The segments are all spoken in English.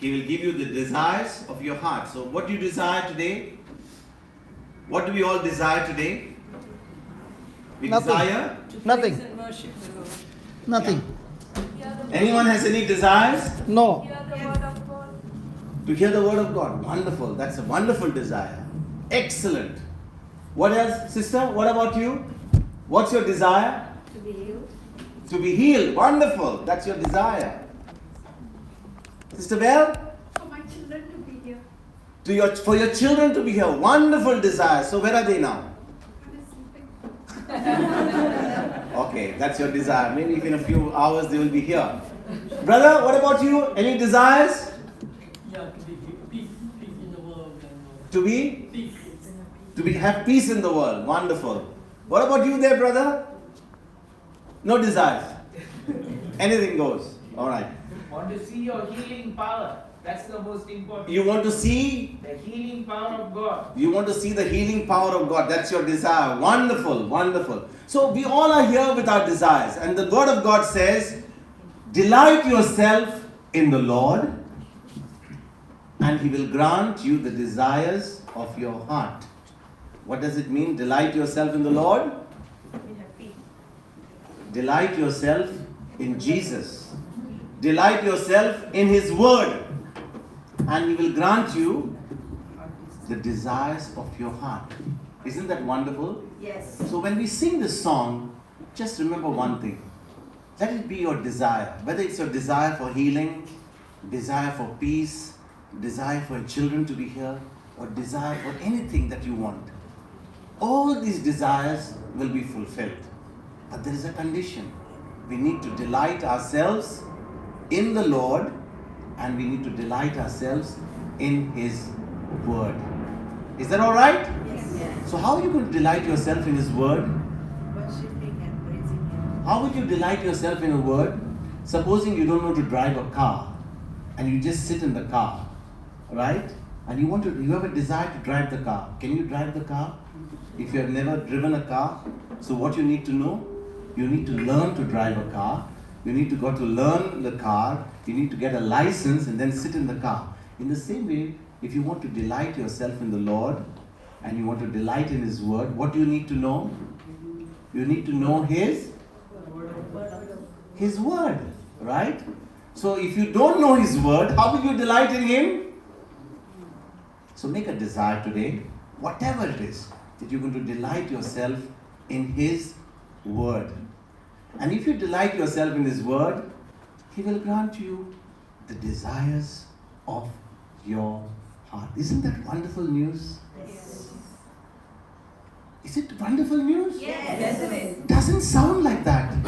He will give you the desires of your heart. So what do you desire today? What do we all desire today? We Nothing. desire? Nothing. Praise and worship the Lord. Nothing. Anyone has any desires? No. Hear the word of God. To hear the word of God. Wonderful. That's a wonderful desire. Excellent. What else, sister? What about you? What's your desire? To be healed. To be healed. Wonderful. That's your desire. Sister Bell? For my children to be here. For your children to be here. Wonderful desire. So where are they now? Okay, that's your desire. Maybe in a few hours they will be here. Brother, what about you? Any desires? Yeah, to be peace in the world. To be? Peace. Have peace in the world. Wonderful. What about you there, brother? No desires. Anything goes. Alright. Want to see your healing power. That's the most important. You want to see? The healing power of God. You want to see the healing power of God. That's your desire. Wonderful, wonderful. So we all are here with our desires. And the word of God says, delight yourself in the Lord, and He will grant you the desires of your heart. What does it mean? Delight yourself in the Lord? We have peace. Delight yourself in Jesus. Delight yourself in His word, and He will grant you the desires of your heart. Isn't that wonderful? Yes. So when we sing this song, just remember one thing. Let it be your desire. Whether it's your desire for healing, desire for peace, desire for your children to be here, or desire for anything that you want. All these desires will be fulfilled. But there is a condition. We need to delight ourselves in the Lord, and we need to delight ourselves in His word. Is that all right? Yes. So how are you going to delight yourself in His word? Worshipping and praising Him. How would you delight yourself in a word? Supposing you don't know to drive a car and you just sit in the car, right? And you have a desire to drive the car. Can you drive the car? If you have never driven a car, so what you need to know? You need to learn to drive a car. You need to go to learn the car. You need to get a license and then sit in the car. In the same way, if you want to delight yourself in the Lord and you want to delight in His word, what do you need to know? You need to know His word, right? So if you don't know His word, how will you delight in Him? So make a desire today, whatever it is, that you're going to delight yourself in His word. And if you delight yourself in His word, He will grant you the desires of your heart. Isn't that wonderful news? Yes. Is it wonderful news? Yes. Yes, it is. Doesn't sound like that.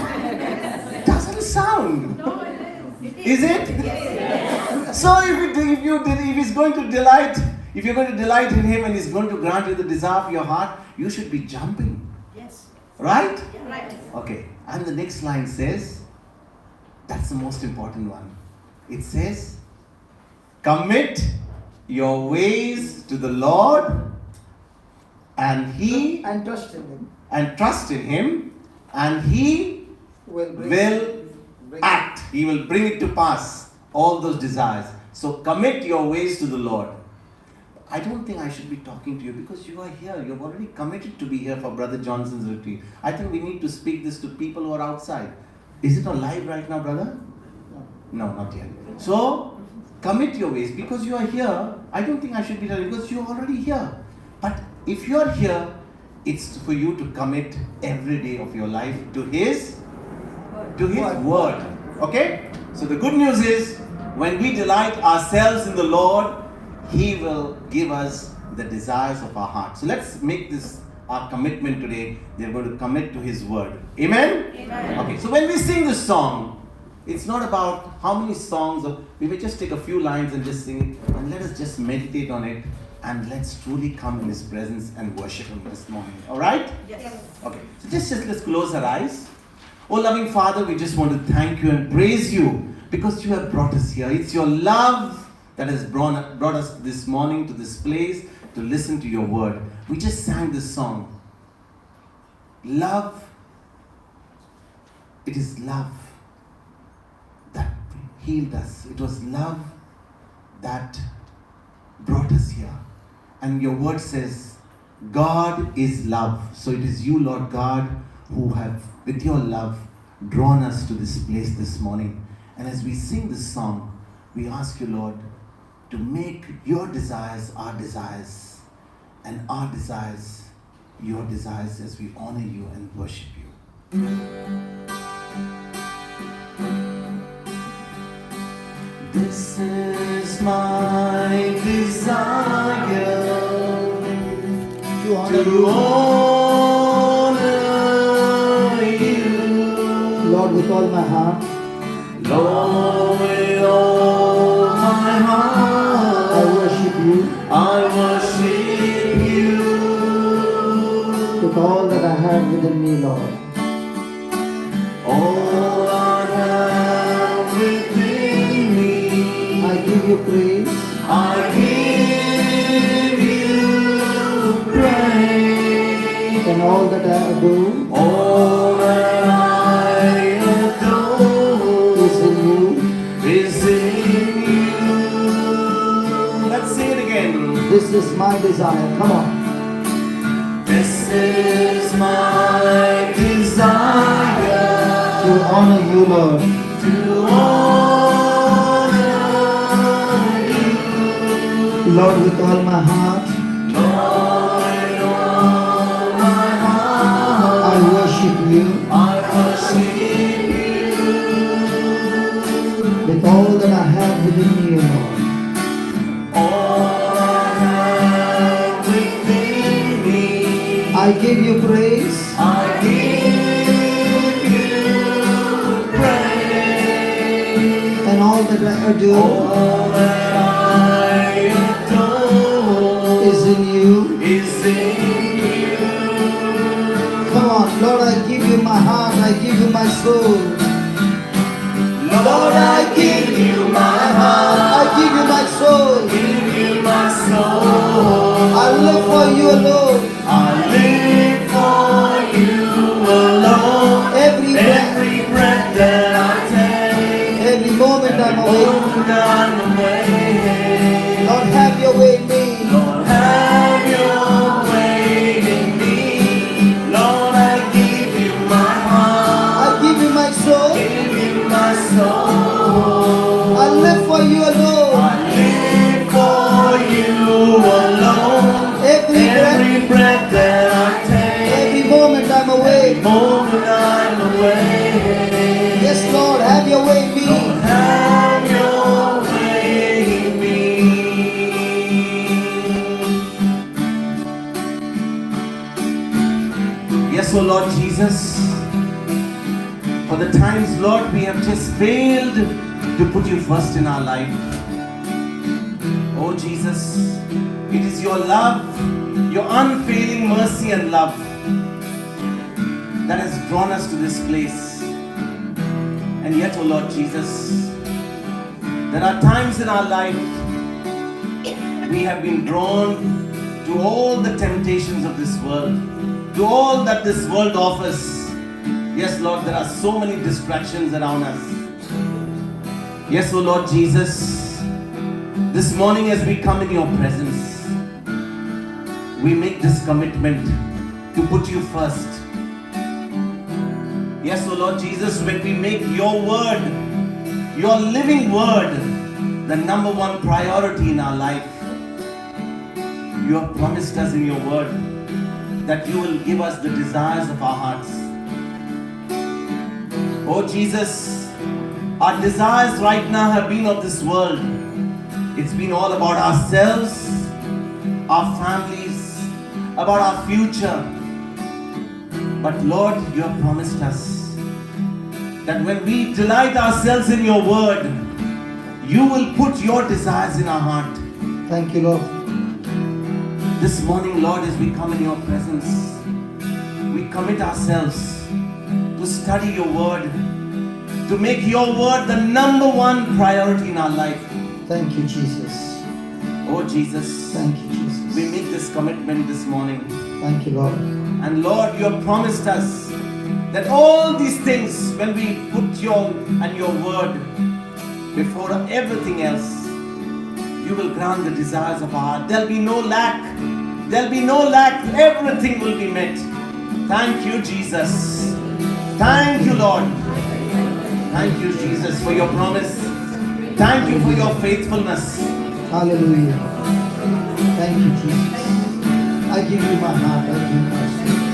Doesn't sound. No, it Is it? Yes. So if He's going to delight, if you're going to delight in Him and He's going to grant you the desire of your heart, you should be jumping. Yes. Right? Yeah, right. Okay. And the next line says, that's the most important one. It says, commit your ways to the Lord, and He And trust in Him. And He Will will act. He will bring it to pass, all those desires. So commit your ways to the Lord. I don't think I should be talking to you because you are here. You've already committed to be here for Brother Johnson's retreat. I think we need to speak this to people who are outside. Is it on live right now, brother? No, not yet. So, commit your ways. Because you are here, I don't think I should be telling you because you're already here. But if you're here, it's for you to commit every day of your life to His word. Okay? So the good news is, when we delight ourselves in the Lord, He will give us the desires of our heart. So let's make this our commitment today. They're going to commit to His word. Amen? Amen. Okay, so when we sing this song, it's not about how many songs, or we may just take a few lines and just sing it, and let us just meditate on it, and let's truly come in His presence and worship Him this morning. Alright? Yes. Okay, so just let's close our eyes. Oh loving Father, we just want to thank You and praise You because You have brought us here. It's Your love that has brought us this morning to this place to listen to Your word. We just sang this song. Love. It is love that healed us. It was love that brought us here. And your word says, God is love. So it is you, Lord God, who have, with your love, drawn us to this place this morning. And as we sing this song, we ask you, Lord, to make your desires our desires, and our desires your desires, as we honor you and worship you. This is my desire, To honor to you, honor you, Lord, with all my heart. Lord, with all my heart. I worship you I worship you with all that I have within me, Lord. all I have within me. I give you praise I give you praise. and all that I do All that I adore is in you. is in you. Let's say it again. This is my desire. Come on. This is my desire, To honor you, Lord. to honor you, Lord, with all my heart. Lord, all my heart. I worship you I worship you with all that I have within me, Lord. all I have within me. I give you praise I give you praise. and all that I do All that I adore is in you. is in you. Come on, Lord, I give you my heart. I give you my soul. Lord, I give you my heart, I give you my soul. give you my soul. I live for you alone. I live for you alone. Every breath, Every breath that I take, every moment I'm awake. hold on away. Lord, have your way in me. Lord, have your way in me. Lord, I give you my heart, I give you my soul. give you my soul. I live for you alone. I live for you alone. Every breath, Every breath that I take, every moment I'm awake. moment I'm away. Yes, Lord, have your way in me. Lord, have your way in me. Yes, oh Lord Jesus, for the times, Lord, we have just failed to put you first in our life. Oh Jesus, it is your love, your unfailing mercy and love that has drawn us to this place. And yet, oh Lord Jesus, there are times in our life we have been drawn to all the temptations of this world, to all that this world offers. Yes, Lord, there are so many distractions around us. Yes, oh Lord Jesus, this morning as we come in your presence, we make this commitment to put you first. Yes, oh Lord Jesus, when we make your word, your living word, the number one priority in our life, you have promised us in your word that you will give us the desires of our hearts. Oh Jesus, our desires right now have been of this world. It's been all about ourselves, our families, about our future. But Lord, you have promised us that when we delight ourselves in your word, you will put your desires in our heart. Thank you, Lord. This morning, Lord, as we come in your presence, we commit ourselves to study your word, to make your word the number one priority in our life. Thank you, Jesus. Oh Jesus, Thank you, Jesus. we make this commitment this morning. Thank you, Lord. And Lord, you have promised us that all these things, when we put your and your word before everything else, You will grant the desires of our heart. There'll be no lack. There'll be no lack. Everything will be met. Thank you, Jesus. Thank you, Lord. Thank you, Jesus, for your promise. Thank you for your faithfulness. Hallelujah. Thank you, Jesus. I give you my heart. I give you my soul.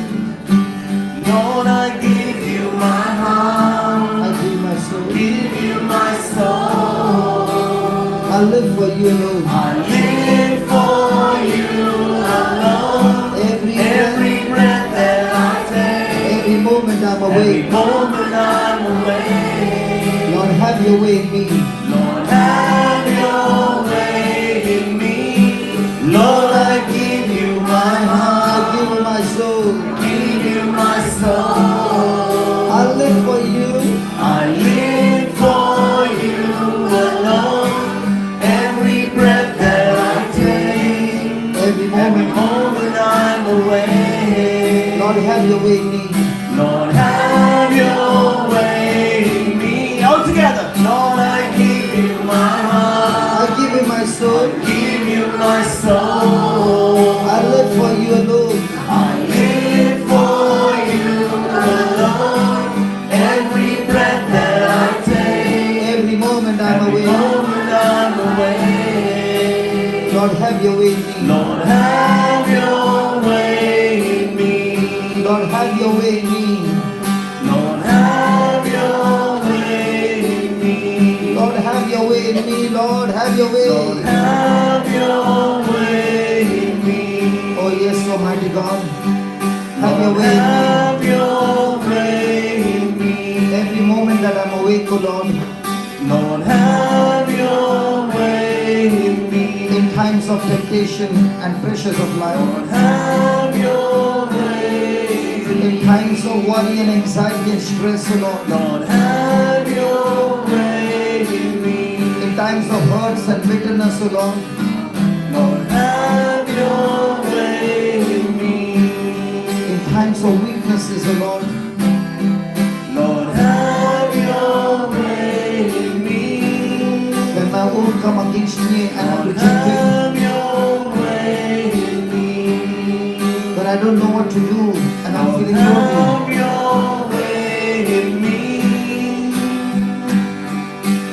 Lord, I give you my heart. I give you my soul. Give you my soul. I live for you alone. I live for you alone. Every breath that I take. Every moment I'm Every awake. moment I'm awake. Lord, have your way in me. Lord, have your way in me. Lord, I give you my I heart. give you my soul. Give you my soul. I live for you. I live for you alone. Every breath that I take. Every Every moment. moment I'm awake. Lord, have your way in me. Lord, have your way in me. All together. Lord, I give you my heart. I give you my soul. Give you my soul. I live for you alone. I live for you alone. Every breath that I take. Every moment I'm Every awake. moment I'm awake. Lord, have your way in me. Lord, have your way in me. Lord, have your way in me. Lord, have your way in me. Lord, have your way in me. Lord, have your way. Lord, have your way in me. Oh yes, Almighty God. Have your Lord, way in have your way in me. me. Every moment that I'm awake, oh Lord. Lord, have your way in me. In times of temptation and pressures of Lord, life. have your way in In me. times of worry and anxiety and stress, oh Lord. Lord, have your way in me. In times of hurts and bitterness, oh Lord. Lord, have your way in me. In times of weaknesses, oh Lord. Lord, have your way in me. When my own come against me and I'm Lord, rejected. have your way in me. But I don't know what to do and I'm Lord, feeling lonely. have your way in me.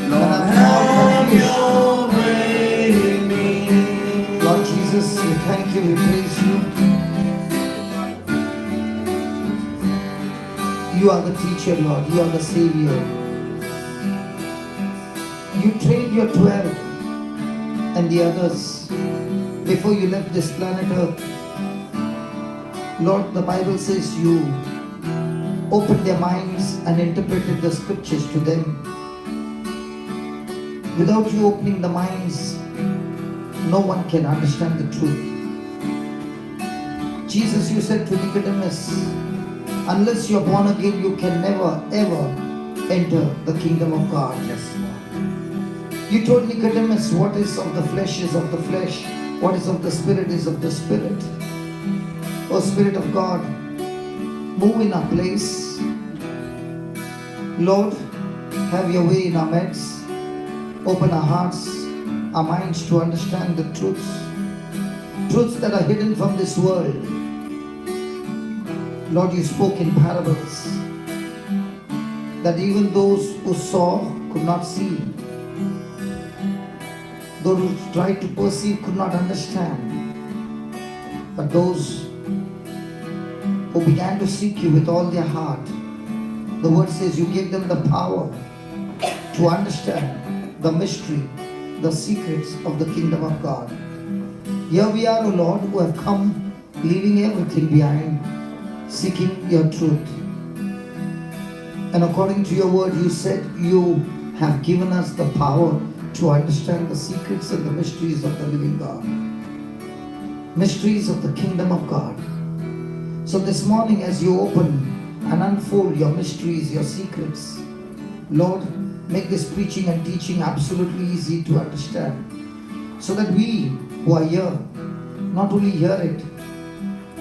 Lord, have your way in me. Lord Jesus, we thank you, we praise you. You are the teacher, Lord. You are the Savior. You trained your 12 and the others before you left this planet Earth. Lord, the Bible says you opened their minds and interpreted the scriptures to them. Without you opening the minds, no one can understand the truth. Jesus, you said to Nicodemus, unless you are born again, you can never ever enter the kingdom of God. Yes, Lord. You told Nicodemus, what is of the flesh is of the flesh, what is of the spirit is of the spirit. O Spirit of God, move in our place. Lord, have your way in our midst. Open our hearts, our minds to understand the truths. Truths that are hidden from this world. Lord, you spoke in parables that even those who saw could not see. Those who tried to perceive could not understand. But those who began to seek you with all their heart, the word says you gave them the power to understand the mystery, the secrets of the kingdom of God. Here we are, O Lord, who have come leaving everything behind, seeking your truth. And according to your word, you said you have given us the power to understand the secrets and the mysteries of the living God. Mysteries of the kingdom of God. So this morning, as you open and unfold your mysteries, your secrets, Lord, make this preaching and teaching absolutely easy to understand, so that we who are here not only hear it,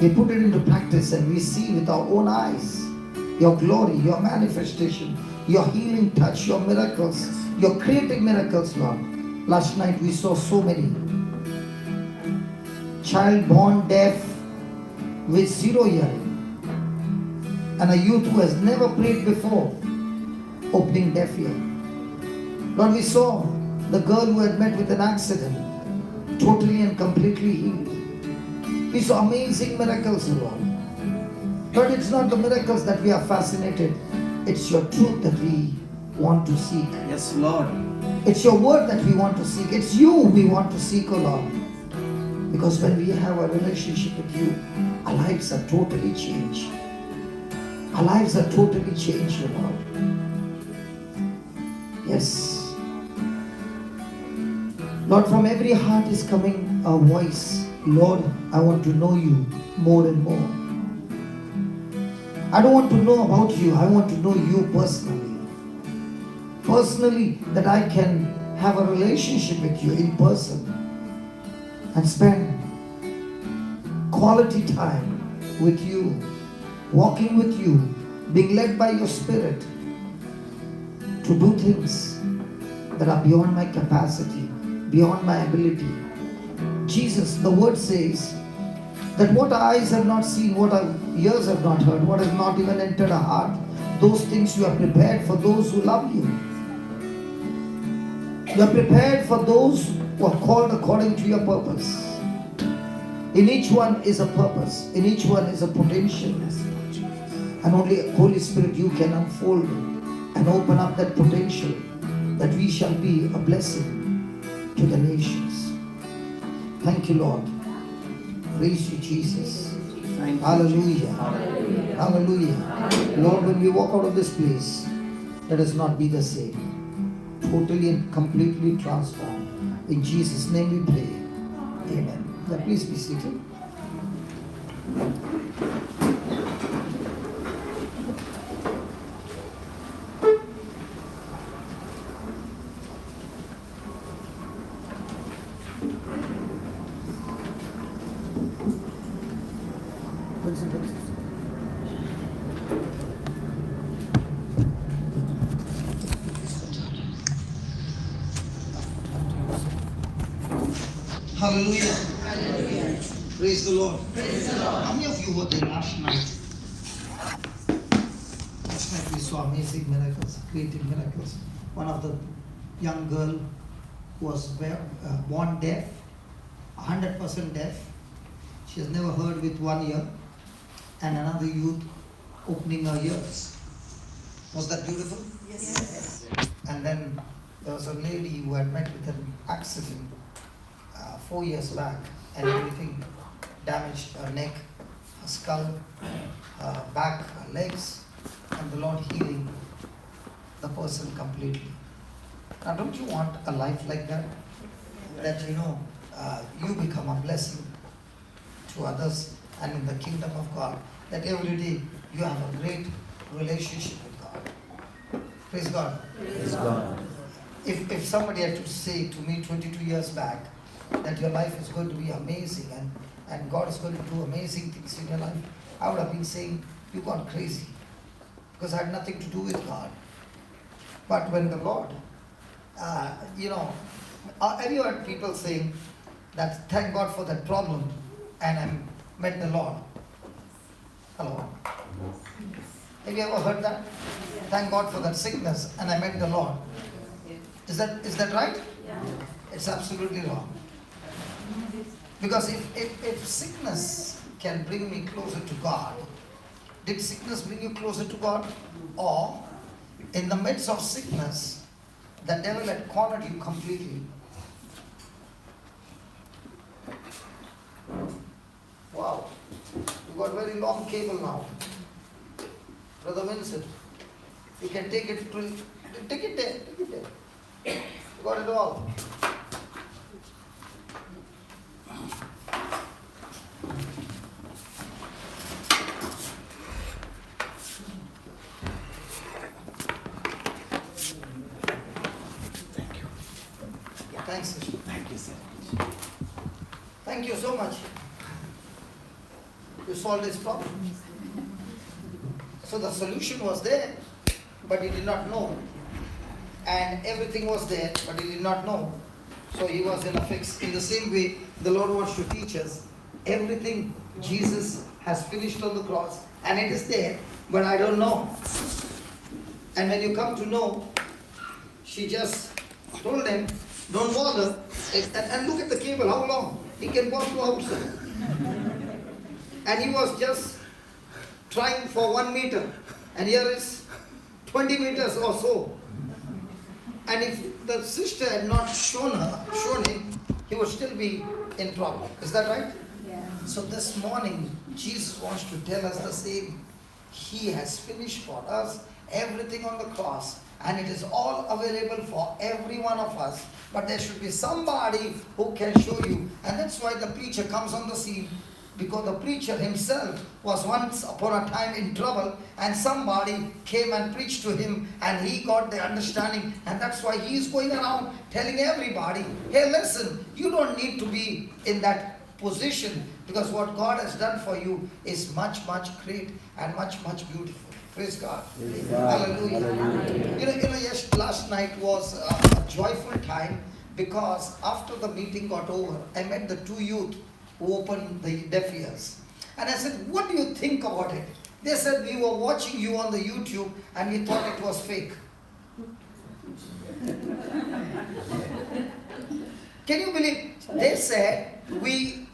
we put it into practice and we see with our own eyes your glory, your manifestation, your healing touch, your miracles, your creative miracles, Lord. Last night we saw so many. Child born deaf with 0 hearing. And a youth who has never prayed before, opening deaf ear. Lord, we saw the girl who had met with an accident, totally and completely healed. We saw amazing miracles, Lord. Lord, it's not the miracles that we are fascinated. It's your truth that we want to seek. Yes, Lord. It's your word that we want to seek. It's you we want to seek, O Lord. Because when we have a relationship with you, our lives are totally changed. Our lives are totally changed, O Lord. Yes. Lord, from every heart is coming a voice. Lord, I want to know you more and more. I don't want to know about you. I want to know you personally. Personally, that I can have a relationship with you in person and spend quality time with you, walking with you, being led by your Spirit to do things that are beyond my capacity, beyond my ability. Jesus, the word says that what our eyes have not seen, what our ears have not heard, what has not even entered our heart, those things you have prepared for those who love you. You are prepared for those who are called according to your purpose. In each one is a purpose. In each one is a potential. And only Holy Spirit, you can unfold and open up that potential, that we shall be a blessing to the nations. Thank you, Lord. Praise you, Jesus. Thank you. Hallelujah. Hallelujah. Hallelujah. Lord, when we walk out of this place, let us not be the same. Totally and completely transformed. In Jesus' name we pray. Amen. Yeah, please be seated. Hallelujah. Hallelujah. Praise the Lord. Praise the Lord. How many of you were there last night? Last night we saw amazing miracles, creative miracles. One of the young girl was born deaf, 100% deaf. She has never heard with 1 ear. And another youth opening her ears. Was that beautiful? Yes. And then there was a lady who had met with an accident 4 years back, and everything damaged: her neck, her skull, her back, her legs, and the Lord healing the person completely. Now, don't you want a life like that? That you become a blessing to others and in the kingdom of God. That every day you have a great relationship with God. Praise God. Praise God. If somebody had to say to me 22 years back that your life is going to be amazing and God is going to do amazing things in your life, I would have been saying, you've gone crazy. Because I had nothing to do with God. But when the Lord, have you heard people saying that thank God for that problem and I met the Lord? Hello? Have you ever heard that? Thank God for that sickness and I met the Lord. Is that right? Yeah. It's absolutely wrong. Because if sickness can bring me closer to God, did sickness bring you closer to God? Or in the midst of sickness, the devil had cornered you completely? Wow. You got very long cable now. Brother Vincent, you can take it there. Take it there. You got it all. Thank you. Thanks, sister. Thank you, sir. Thank you so much. You solved this problem. So the solution was there, but he did not know. And everything was there, but he did not know. So he was in a fix. In the same way, the Lord wants to teach us everything Jesus has finished on the cross, and it is there, but I don't know. And when you come to know, she just told him, don't bother. And look at the cable, how long? He can walk to outside. And he was just trying for 1 meter. And here is 20 meters or so. And if the sister had not shown him, he would still be in trouble. Is that right? Yeah. So this morning, Jesus wants to tell us the same. He has finished for us everything on the cross, and it is all available for every one of us. But there should be somebody who can show you. And that's why the preacher comes on the scene, because the preacher himself was once upon a time in trouble, and somebody came and preached to him, and he got the understanding. And that's why he is going around telling everybody, hey, listen, you don't need to be in that position, because what God has done for you is much, much great and much, much beautiful. Praise God. Hallelujah. You know, yes, last night was a joyful time, because after the meeting got over, I met the 2 youth who opened the deaf ears. And I said, what do you think about it? They said, we were watching you on the YouTube and we thought it was fake. Can you believe? They said, we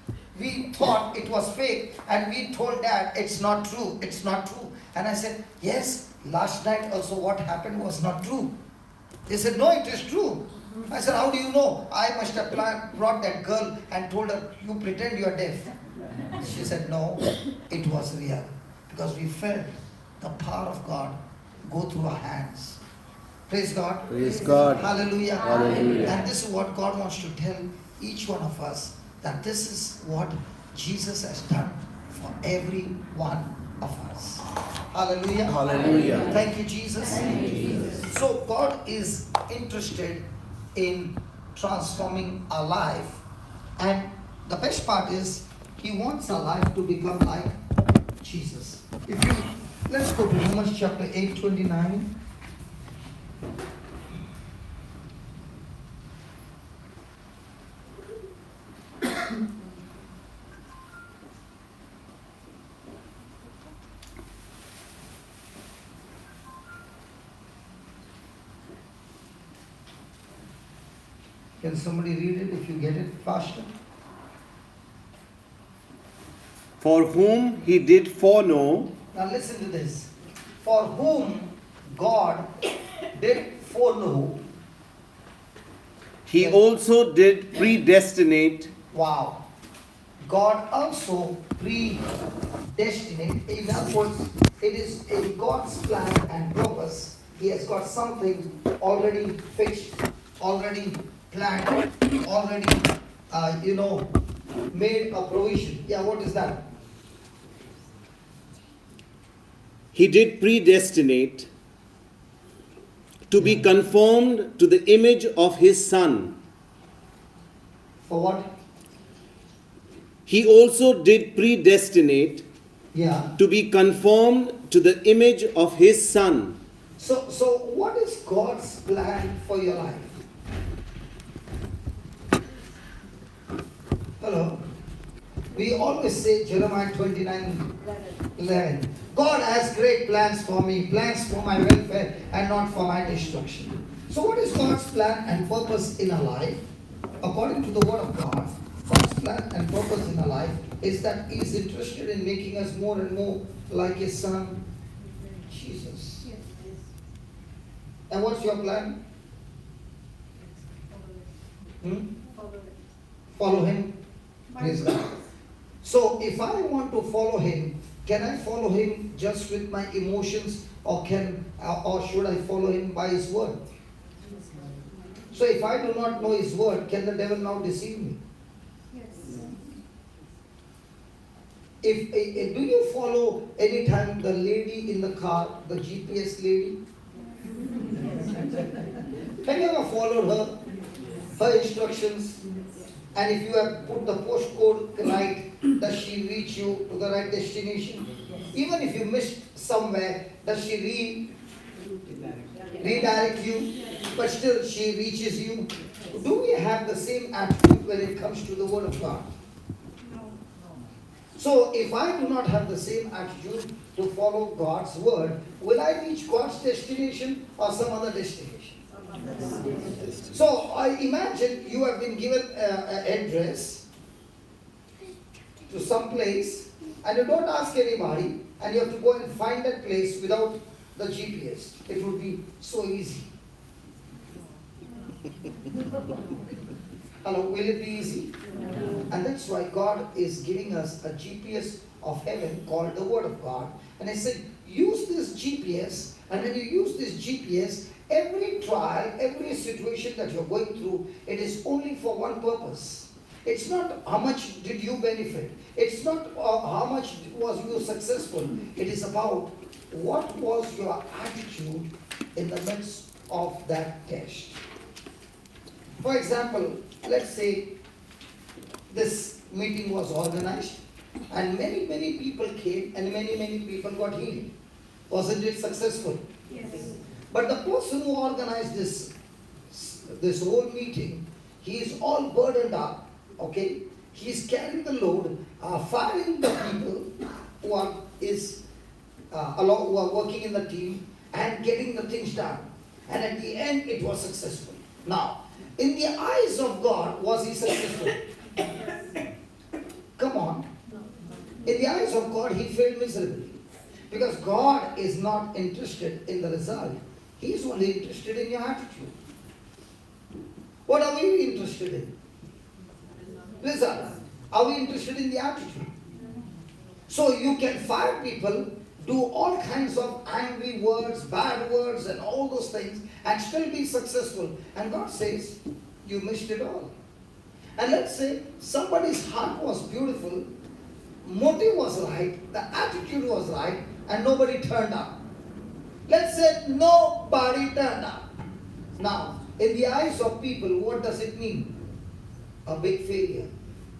thought it was fake, and we told Dad, it's not true, it's not true. And I said, yes, last night also what happened was not true. They said, no, it is true. I said, how do you know? I must have brought that girl and told her, you pretend you are deaf. She said, no, it was real. Because we felt the power of God go through our hands. Praise God. Praise God. Hallelujah. Hallelujah. And this is what God wants to tell each one of us, that this is what Jesus has done for every one of us. Hallelujah. Hallelujah. Thank you, Jesus. Thank you, Jesus. So God is interested in transforming our life, and the best part is He wants our life to become like Jesus. Let's go to Romans chapter 8:29. Can somebody read it if you get it faster? For whom he did foreknow, Now listen to this. For whom God did foreknow, he also did predestinate. wow. God also predestinate. In other words, it is in God's plan and purpose. He has got something already fixed, already planned, already, made a provision. Yeah, what is that? He did predestinate to be conformed to the image of his Son. For what? He also did predestinate Yeah. to be conformed to the image of his Son. So what is God's plan for your life? Hello? We always say Jeremiah 29:11. God has great plans for me, plans for my welfare and not for my destruction. So what is God's plan and purpose in our life? According to the word of God, God's plan and purpose in our life is that He is interested in making us more and more like His Son, Jesus. And what's your plan? Follow Him. Praise God. So if I want to follow Him, can I follow Him just with my emotions, or should I follow Him by His word? So if I do not know His word, can the devil now deceive me? Do you follow anytime the lady in the car, the GPS lady? Have you ever followed her instructions? And if you have put the postcode right, does she reach you to the right destination? Even if you missed somewhere, does she redirect you? But still she reaches you. Do we have the same attitude when it comes to the Word of God? So if I do not have the same attitude to follow God's Word, will I reach God's destination or some other destination? So I imagine you have been given an address to some place and you don't ask anybody and you have to go and find that place without the GPS. It would be so easy. Hello, will it be easy? And that's why God is giving us a GPS of heaven called the Word of God. And I said, use this GPS, and when you use this GPS, every trial, every situation that you're going through, it is only for one purpose. It's not how much did you benefit. It's not how much was you successful. It is about what was your attitude in the midst of that test. For example, let's say this meeting was organized and many people came and many people got healed. Wasn't it successful? Yes. But the person who organized this whole meeting, he is all burdened up, okay? He is carrying the load, firing the people who are working in the team and getting the things done. And at the end, it was successful. Now, in the eyes of God, was he successful? Come on. In the eyes of God, he failed miserably. Because God is not interested in the result. He is only interested in your attitude. What are we interested in? Result. Are we interested in the attitude? So you can fire people, do all kinds of angry words, bad words, and all those things, and still be successful. And God says, you missed it all. And let's say somebody's heart was beautiful, motive was right, the attitude was right, and nobody turned up. Let's say nobody turned up. Now, in the eyes of people, what does it mean? A big failure.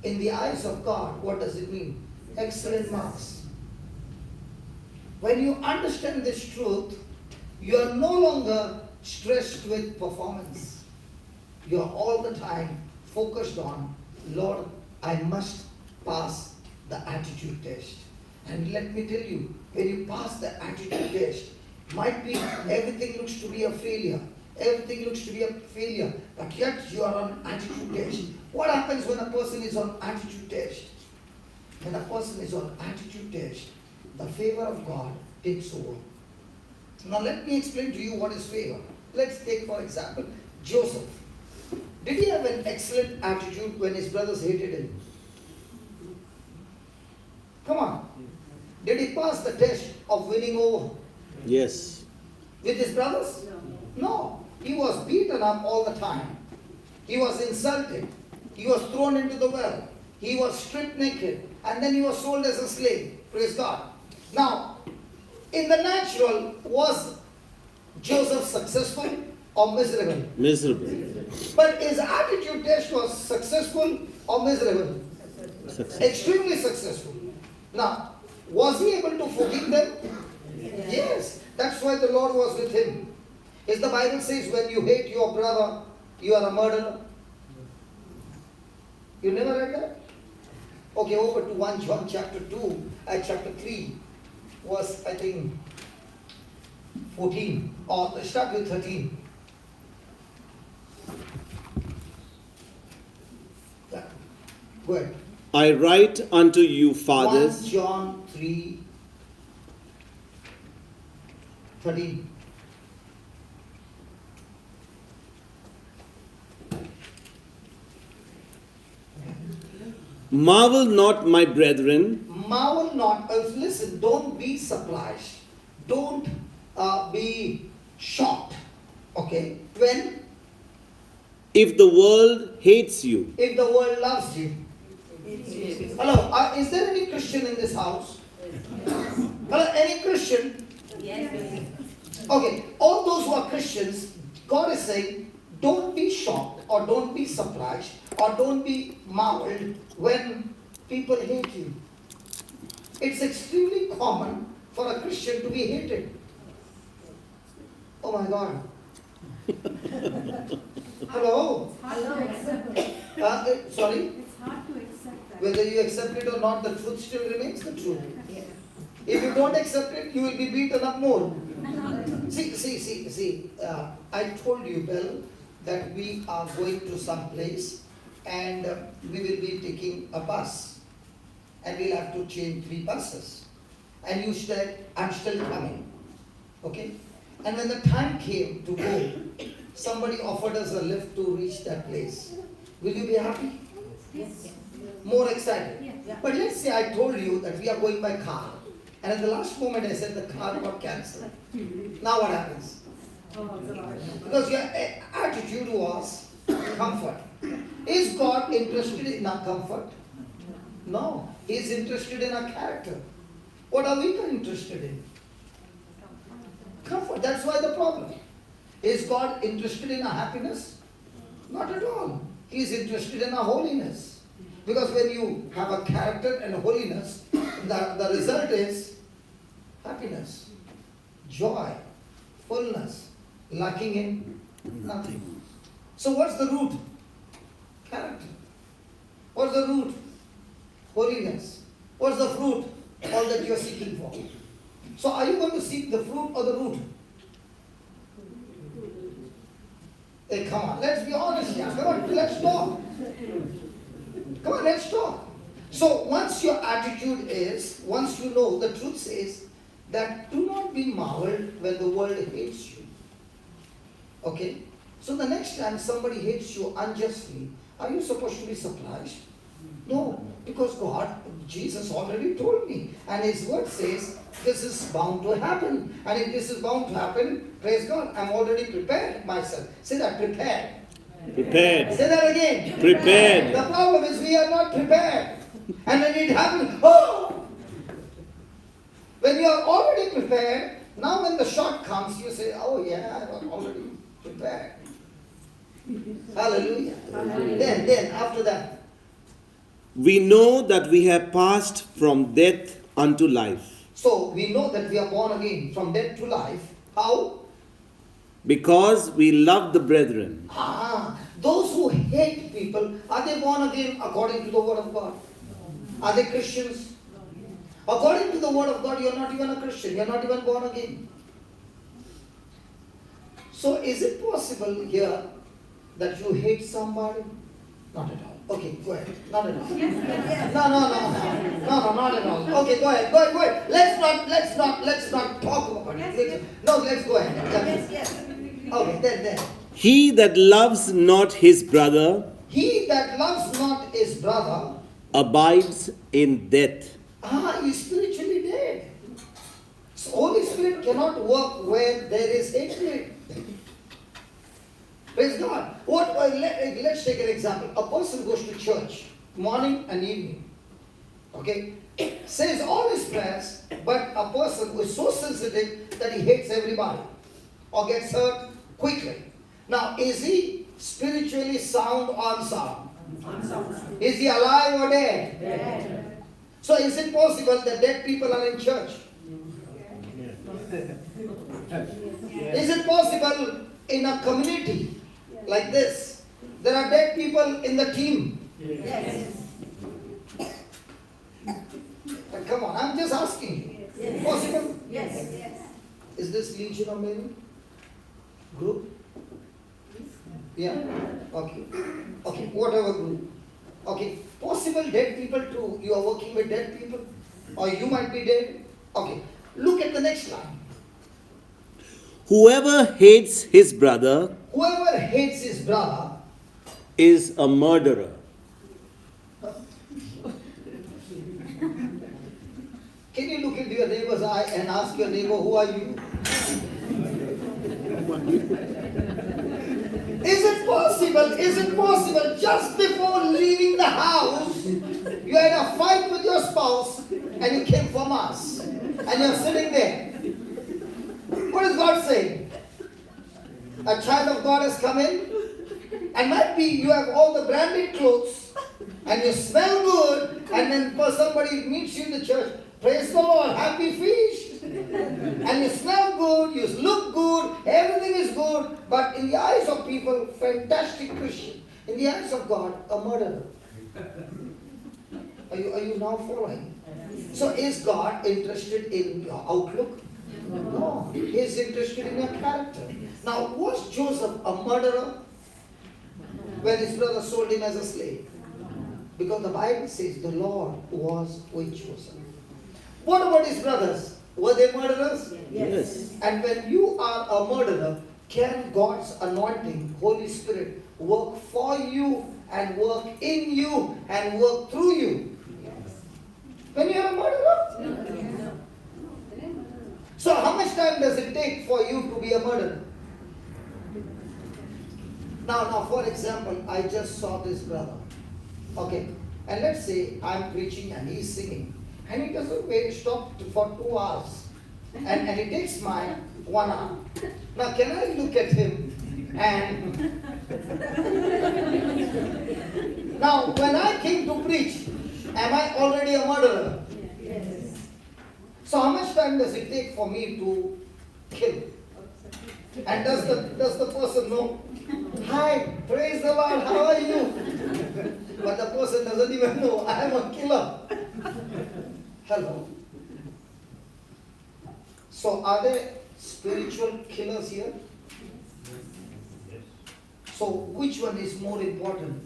In the eyes of God, what does it mean? Excellent marks. When you understand this truth, you are no longer stressed with performance. You are all the time focused on, Lord, I must pass the attitude test. And let me tell you, when you pass the attitude test, might be everything looks to be a failure. Everything looks to be a failure, but yet you are on attitude test. What happens when a person is on attitude test? When a person is on attitude test, the favor of God takes over. Now let me explain to you what is favor. Let's take for example, Joseph. Did he have an excellent attitude when his brothers hated him? Come on. Did he pass the test of winning over? Yes. With his brothers? No. He was beaten up all the time. He was insulted. He was thrown into the well. He was stripped naked. And then he was sold as a slave. Praise God. Now, in the natural, was Joseph successful or miserable? Miserable. But his attitude test was successful or miserable? Success. Extremely successful. Now, was he able to forgive them? Yes. That's why the Lord was with him. As the Bible says, when you hate your brother, you are a murderer. You never read that? Okay, over to 1 John chapter 2, chapter 3, verse, I think, 14, or start with 13. Yeah. Go ahead. I write unto you, 1 fathers. John 3, 13. Marvel not, my brethren, Marvel not. Listen, don't be surprised. Don't be shocked. Okay? When? if the world hates you. If the world loves you. Hello, is there any Christian in this house? Hello, any Christian? Yes. Okay, all those who are Christians, God is saying, don't be shocked or don't be surprised or don't be marveled when people hate you. It's extremely common for a Christian to be hated. Oh my God. Hello? Hard to accept it. Sorry? It's hard to accept that. Whether you accept it or not, the truth still remains the truth. Yes. If you don't accept it, you will be beaten up more. See, I told you, Bill, that we are going to some place and we will be taking a bus. And we'll have to change 3 buses. And you said, I'm still coming. Okay? And when the time came to go, somebody offered us a lift to reach that place. Will you be happy? Yes. More excited? Yes. But let's say I told you that we are going by car. And at the last moment I said the car got cancelled. Now what happens? Because your attitude was comfort. Is God interested in our comfort? No. He is interested in our character. What are we interested in? Comfort. That's why the problem. Is God interested in our happiness? Not at all. He is interested in our holiness. Because when you have a character and holiness, the result is happiness, joy, fullness, lacking in nothing. So what's the root? Character. What's the root? Holiness. What's the fruit? All that you're seeking for. So are you going to seek the fruit or the root? Hey, come on, let's be honest here. Come on, let's talk. Come on, let's talk. So once your attitude is, once you know, the truth says that do not be marveled when the world hates you. Okay? So the next time somebody hates you unjustly, are you supposed to be surprised? No, because Jesus already told me. And His word says, this is bound to happen. And if this is bound to happen, praise God, I'm already prepared myself. Say that, prepared. Prepared. Say that again. Prepared. The problem is we are not prepared. And when it happens, oh! When you are already prepared, now when the shot comes, you say, oh yeah, I was already prepared. Hallelujah. Then after that, We know that we have passed from death unto life, so we know that we are born again from death to life. How? because we love the brethren. Those who hate people, are they born again according to the word of God? Are they Christians? According to the word of God, you are not even a Christian. You are not even born again. So is it possible here that you hate somebody? Not at all. Okay, go ahead. Not at all. No, not at all. Okay, go ahead. Let's not talk about it. No, let's go ahead. Yes. Okay, then. He that loves not his brother He that loves not his brother, abides in death. is spiritually dead. So Holy Spirit cannot work where there is hatred. Praise God. Let's take an example. A person goes to church morning and evening. Okay? Says all his prayers, but a person who is so sensitive that he hates everybody or gets hurt quickly. Now, is he spiritually sound or unsound? Is he alive or dead? Dead. So is it possible that dead people are in church? Is it possible in a community like this, there are dead people in the team? Yes. Come on, I'm just asking you. Yes. Possible? Yes. Is this Legion of Men group? Yeah? Okay, whatever group. Okay, possible dead people too. You are working with dead people? Or you might be dead? Okay, look at the next line. Whoever hates his brother Whoever hates his brother is a murderer. Can you look into your neighbor's eye and ask your neighbor, who are you? Is it possible just before leaving the house, you had a fight with your spouse and you came for mass and you're sitting there? What is God saying? A child of God has come in and might be you have all the branded clothes and you smell good and then somebody meets you in the church. Praise the Lord, happy feast. And you smell good, you look good, everything is good, but in the eyes of people, fantastic Christian. In the eyes of God, a murderer. Are you now following? So is God interested in your outlook? No. He is interested in your character. Now, was Joseph a murderer when his brother sold him as a slave? Because the Bible says the Lord was with Joseph. What about his brothers? Were they murderers? Yes. And when you are a murderer, can God's anointing, Holy Spirit, work for you and work in you and work through you? When you are a murderer? So how much time does it take for you to be a murderer? Now, for example, I just saw this brother. Okay, and let's say I'm preaching and he's singing. And he doesn't stop for 2 hours. And he takes my 1 hour. Now, can I look at him and... Now, when I came to preach, am I already a murderer? Yes. So how much time does it take for me to kill? And does the person know? Hi, praise the Lord, how are you? But the person doesn't even know I am a killer. Hello. So are there spiritual killers here? So which one is more important?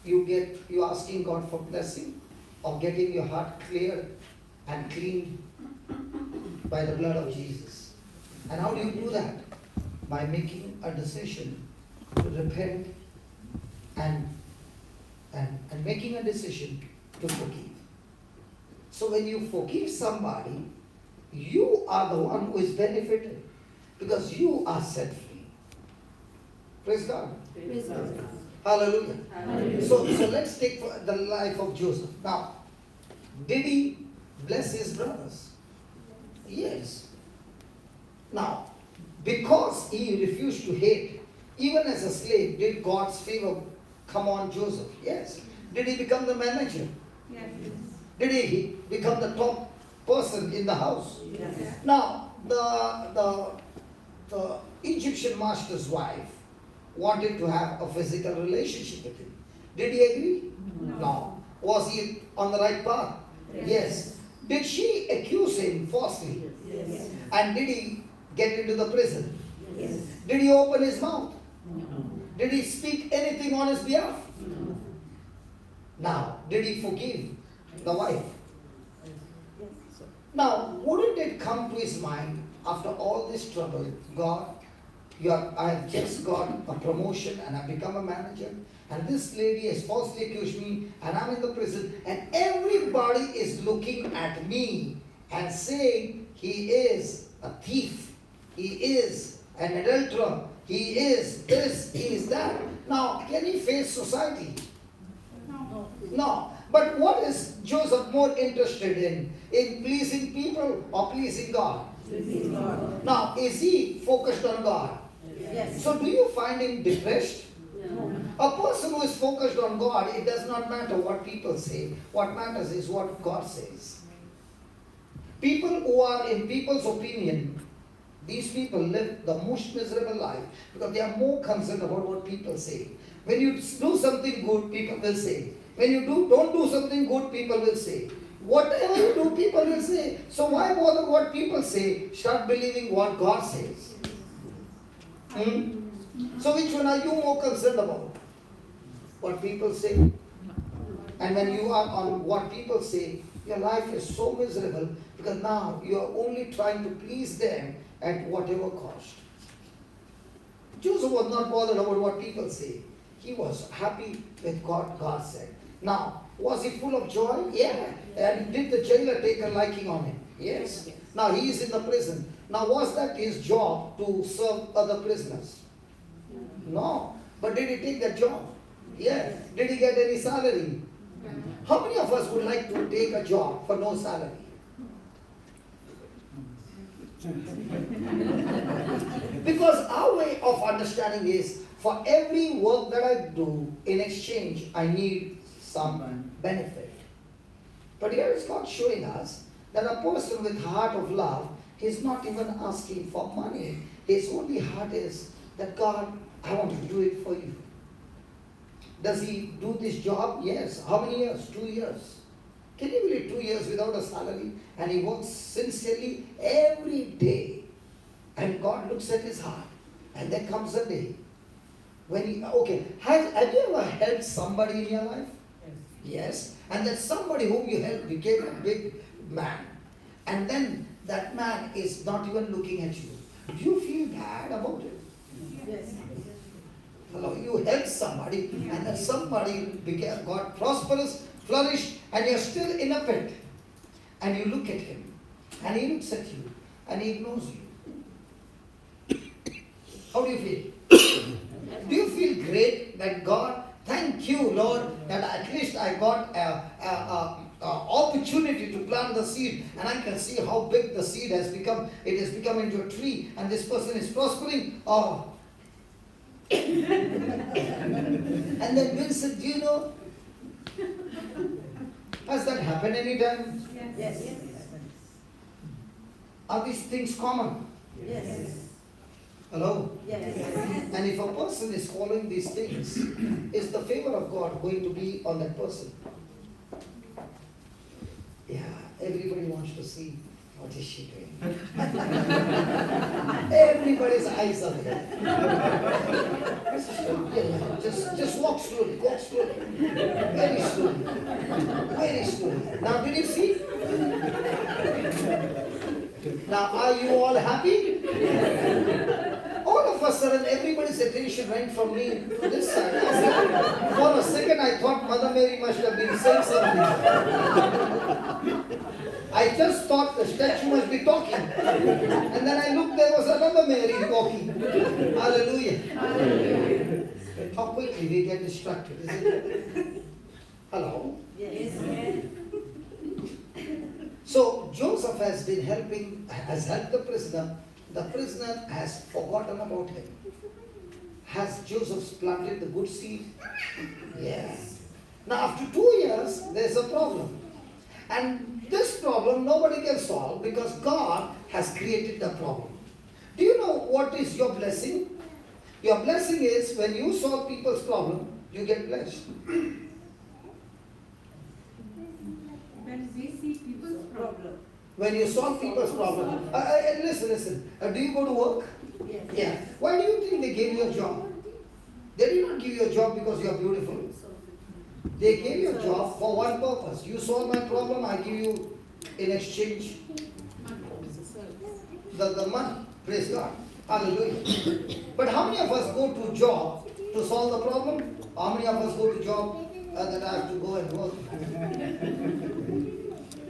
You asking God for blessing, or getting your heart cleared and cleaned by the blood of Jesus? And how do you do that? By making a decision to repent and making a decision to forgive. So when you forgive somebody, you are the one who is benefited because you are set free. Praise God. Praise God. Hallelujah. Hallelujah. So let's take the life of Joseph. Now, did he bless his brothers? Yes. Now, because he refused to hate, even as a slave, did God's favor come on Joseph? Yes. Did he become the manager? Yes. Did he become the top person in the house? Yes. Now, the Egyptian master's wife wanted to have a physical relationship with him. Did he agree? No. Was he on the right path? Yes. Did she accuse him falsely? Yes. And did he get into the prison? Yes. Did he open his mouth? Did he speak anything on his behalf? Now, did he forgive the wife? Now, wouldn't it come to his mind after all this trouble, God, I have just got a promotion and I've become a manager, and this lady has falsely accused me and I'm in the prison, and everybody is looking at me and saying he is a thief, he is an adulterer, he is this, he is that. Now, can he face society? No. But what is Joseph more interested in? In pleasing people or pleasing God? Pleasing God. Now, is he focused on God? Yes. So do you find him depressed? No. A person who is focused on God, it does not matter what people say. What matters is what God says. People who are in people's opinion, these people live the most miserable life because they are more concerned about what people say. When you do something good, people will say. When you don't do something good, people will say. Whatever you do, people will say. So why bother what people say? Start believing what God says. So which one are you more concerned about? What people say? And when you are on what people say, your life is so miserable because now you are only trying to please them at whatever cost. Joseph was not bothered about what people say. He was happy with what God said. Now, was he full of joy? Yeah. And did the jailer take a liking on him? Yes. Now he is in the prison. Now was that his job to serve other prisoners? No. But did he take that job? Yeah. Did he get any salary? How many of us would like to take a job for no salary? Because our way of understanding is, for every work that I do, in exchange, I need some benefit. But here is God showing us that a person with heart of love, He's not even asking for money. His only heart is that, God, I want to do it for you. Does he do this job? Yes. How many years? 2 years. Can you believe 2 years without a salary? And he works sincerely every day. And God looks at his heart. And there comes a day when he, okay, have you ever helped somebody in your life? Yes. And that somebody whom you helped became a big man. And then that man is not even looking at you. Do you feel bad about it? Yes. Hello, you helped somebody and then somebody got prosperous, flourished, and you're still in a pit. And you look at him and he looks at you and he ignores you. How do you feel? Do you feel great that God, thank you, Lord, that at least I got an opportunity to plant the seed and I can see how big the seed has become. It has become into a tree and this person is prospering. Oh. And then Vincent, do you know? Has that happened anytime? Yes. Are these things common? Yes. Hello? Yes. And if a person is following these things, is the favor of God going to be on that person? Yeah, everybody wants to see what is she doing. Everybody's eyes are there. Yeah, just walk slowly, very slowly, very slowly. Now, did you see? Now, are you all happy? All of a sudden, everybody's attention went from me to this side. For a second, I thought Mother Mary must have been saying something. I just thought the statue must be talking. And then I looked, there was another Mary walking. Hallelujah. Hallelujah. How quickly we get distracted, isn't it? Hello? Yes. So Joseph has been has helped the prisoner. The prisoner has forgotten about him. Has Joseph planted the good seed? Yes. Now after 2 years, there's a problem. And this problem nobody can solve because God has created the problem. Do you know what is your blessing? Your blessing is when you solve people's problem, you get blessed. When we see people's problem. When you solve people's problem. Listen. Do you go to work? Yes. Yeah. Why do you think they gave you a job? They did not give you a job because you are beautiful. They gave you a job for one purpose. You solve my problem, I give you in exchange the money. Praise God. Hallelujah. But how many of us go to job to solve the problem? How many of us go to job that I have to go and work?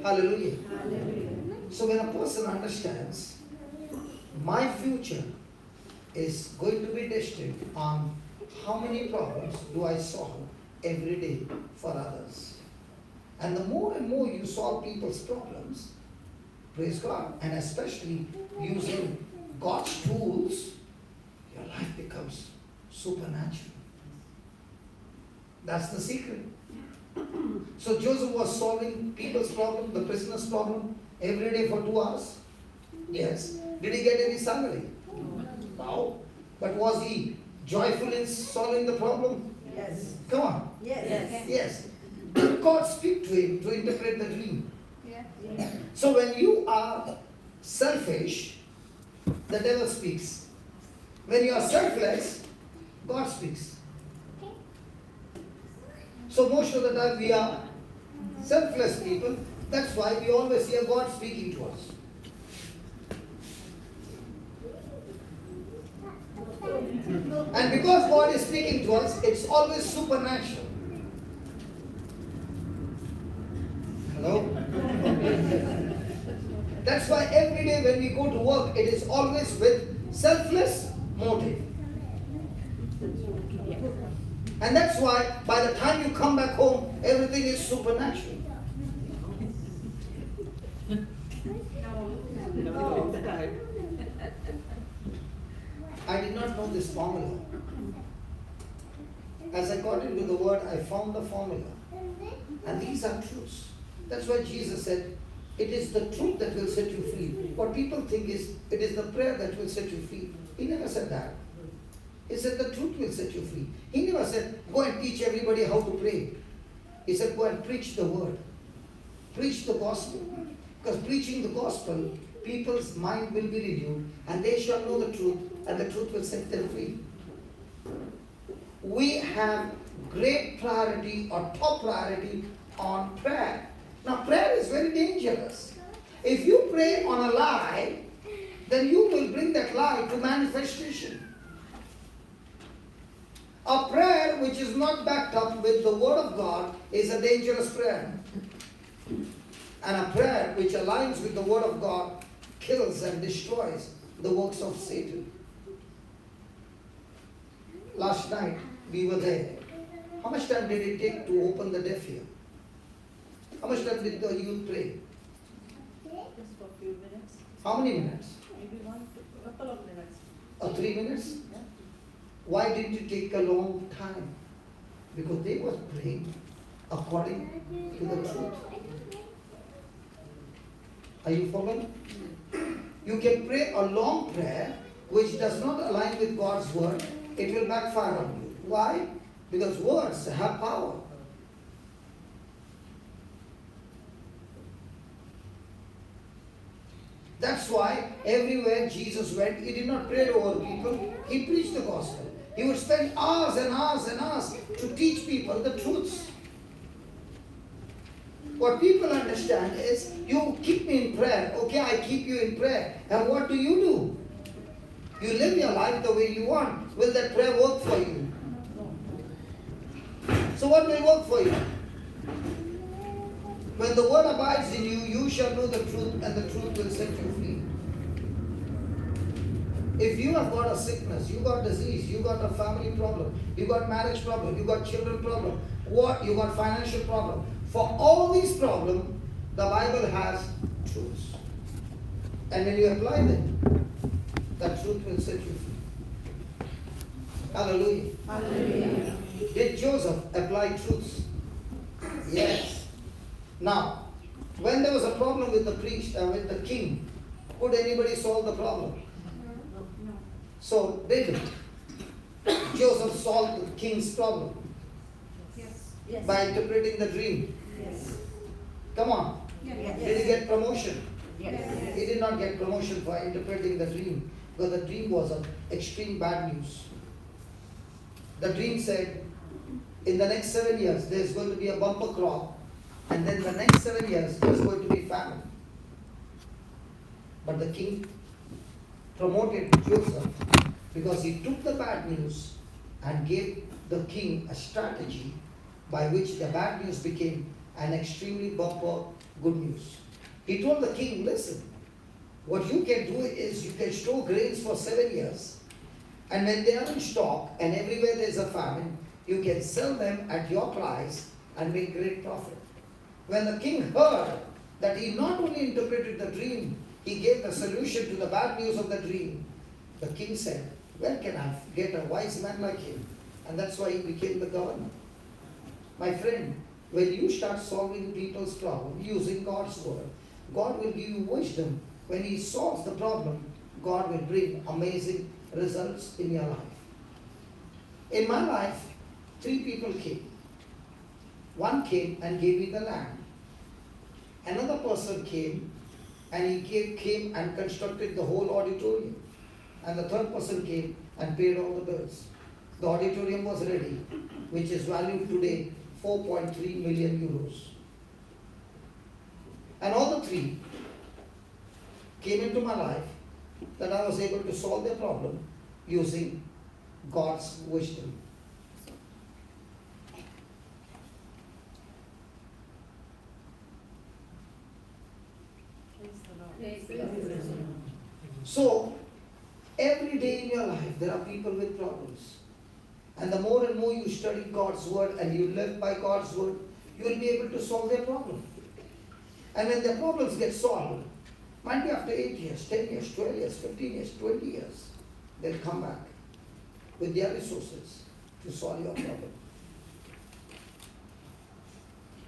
Hallelujah. So when a person understands my future is going to be destined on how many problems do I solve every day for others. And the more and more you solve people's problems, praise God, and especially using God's tools, your life becomes supernatural. That's the secret. So Joseph was solving people's problem, the prisoner's problem, every day for 2 hours. Yes. Did he get any salary? No. But was he joyful in solving the problem? Yes. Come on. Yes. Yes. God speak to him to interpret the dream. So when you are selfish, the devil speaks. When you are selfless, God speaks. So most of the time we are selfless people. That's why we always hear God speaking to us. And because God is speaking to us, it's always supernatural. Hello? That's why every day when we go to work, it is always with selfless motive. And that's why by the time you come back home, everything is supernatural. I did not know this formula. As I got into the word, I found the formula. And these are truths. That's why Jesus said, It is the truth that will set you free. What people think is it is the prayer that will set you free. He never said that. He said the truth will set you free. He never said go and teach everybody how to pray. He said go and preach the word. Preach the gospel. Because preaching the gospel, people's mind will be renewed and they shall know the truth and the truth will set them free. We have great priority or top priority on prayer. Now prayer is very dangerous. If you pray on a lie, then you will bring that lie to manifestation. A prayer which is not backed up with the word of God is a dangerous prayer. And a prayer which aligns with the word of God kills and destroys the works of Satan. Last night we were there. How much time did it take to open the deaf ear? How much time did the youth pray? Just for a few minutes, How many minutes? maybe a couple of minutes. 3 minutes? Yeah. Why didn't it take a long time? Because they was praying according to the truth. Are you following? You can pray a long prayer which does not align with God's word. It will backfire on you. Why? Because words have power. That's why everywhere Jesus went, he did not pray over people, he preached the gospel. He would spend hours and hours and hours to teach people the truths. What people understand is, you keep me in prayer, okay, I keep you in prayer. And what do? You live your life the way you want. Will that prayer work for you? So what will work for you? When the word abides in you, you shall know the truth and the truth will set you free. If you have got a sickness, you got disease, you got a family problem, you got marriage problem, you got children problem, you got financial problem. For all these problems, the Bible has truths. And when you apply them, that truth will set you free. Hallelujah. Hallelujah. Did Joseph apply truths? Yes. Now, when there was a problem with the priest and with the king, could anybody solve the problem? No. So, did Joseph solve the king's problem Yes. Yes. by interpreting the dream? Yes. Come on. Yes. Did he get promotion? Yes. He did not get promotion for interpreting the dream, because the dream was of extreme bad news. The dream said, in the next 7 years, there is going to be a bumper crop, and then the next 7 years, there is going to be famine. But the king promoted Joseph because he took the bad news and gave the king a strategy by which the bad news became an extremely bumper good news. He told the king, listen, what you can do is you can store grains for 7 years, and when they are in stock and everywhere there is a famine, you can sell them at your price and make great profit. When the king heard that he not only interpreted the dream, he gave the solution to the bad news of the dream, the king said, where can I get a wise man like him? And that's why he became the governor. My friend, when you start solving people's problem using God's word, God will give you wisdom. When he solves the problem, God will bring amazing results in your life. In my life, 3 people came. One came and gave me the land. Another person came and he came and constructed the whole auditorium. And the third person came and paid all the bills. The auditorium was ready, which is valued today 4.3 million euros. And all the 3 came into my life that I was able to solve their problem using God's wisdom. Praise the Lord. So, every day in your life, there are people with problems. And the more and more you study God's word and you live by God's word, you will be able to solve their problem. And when their problems get solved, might be after 8 years, 10 years, 12 years, 15 years, 20 years, they'll come back with their resources to solve your problem.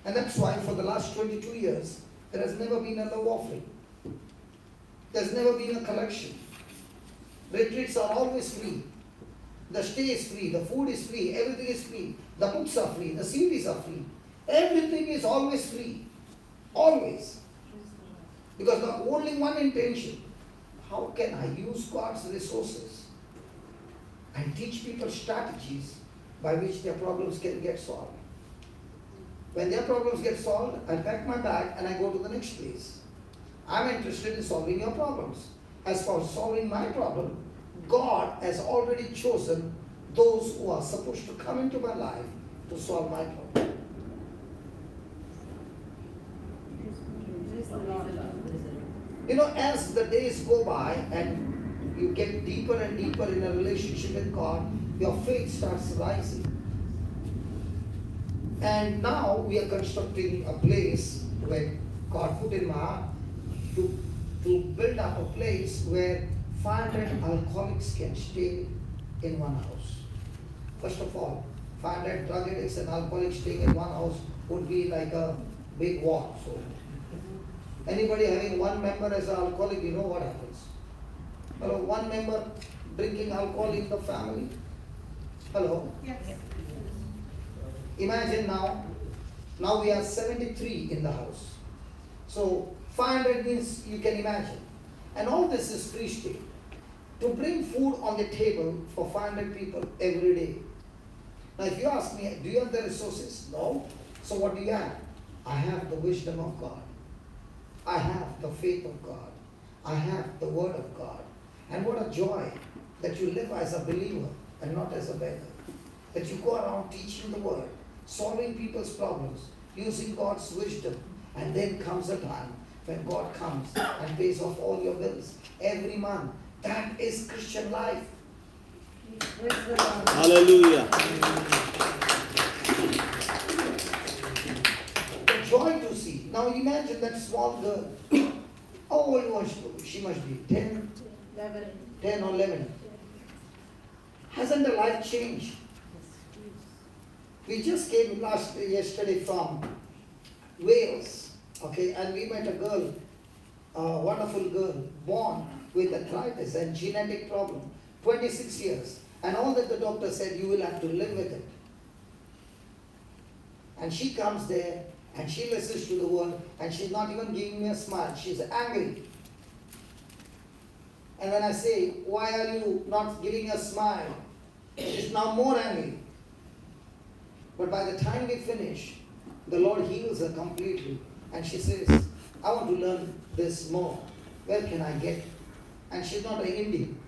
And that's why for the last 22 years, There has never been a love offering. There's never been a collection. Retreats are always free. The stay is free, the food is free, everything is free. The books are free, the CDs are free. Everything is always free. Always. Because the only one intention, how can I use God's resources and teach people strategies by which their problems can get solved? When their problems get solved, I pack my bag and I go to the next place. I'm interested in solving your problems. As for solving my problem, God has already chosen those who are supposed to come into my life to solve my problem. You know, as the days go by and you get deeper and deeper in a relationship with God, your faith starts rising. And now we are constructing a place where God put in my heart to build up a place where 500 alcoholics can stay in one house. First of all, 500 drug addicts and alcoholics staying in one house would be like a big war. So, anybody having one member as an alcoholic, you know what happens. Hello, one member drinking alcohol in the family. Hello? Yes. Imagine now we are 73 in the house. So 500 means you can imagine. And all this is free stay. To bring food on the table for 500 people every day. Now if you ask me, do you have the resources? No. So what do you have? I have the wisdom of God. I have the faith of God. I have the word of God. And what a joy that you live as a believer and not as a beggar. That you go around teaching the word, solving people's problems, using God's wisdom. And then comes a time when God comes and pays off all your bills every month. That is Christian life. Hallelujah. The joy to see. Now imagine that small girl. How old was she? She must be 10 or 11. Hasn't her life changed? We just came yesterday from Wales, okay, and we met a girl, a wonderful girl, born with arthritis and genetic problem, 26 years. And all that the doctor said, you will have to live with it. And she comes there and she listens to the word and she's not even giving me a smile. She's angry. And then I say, why are you not giving a smile? She's now more angry. But by the time we finish, the Lord heals her completely. And she says, I want to learn this more. Where can I get? And she's not an Indian.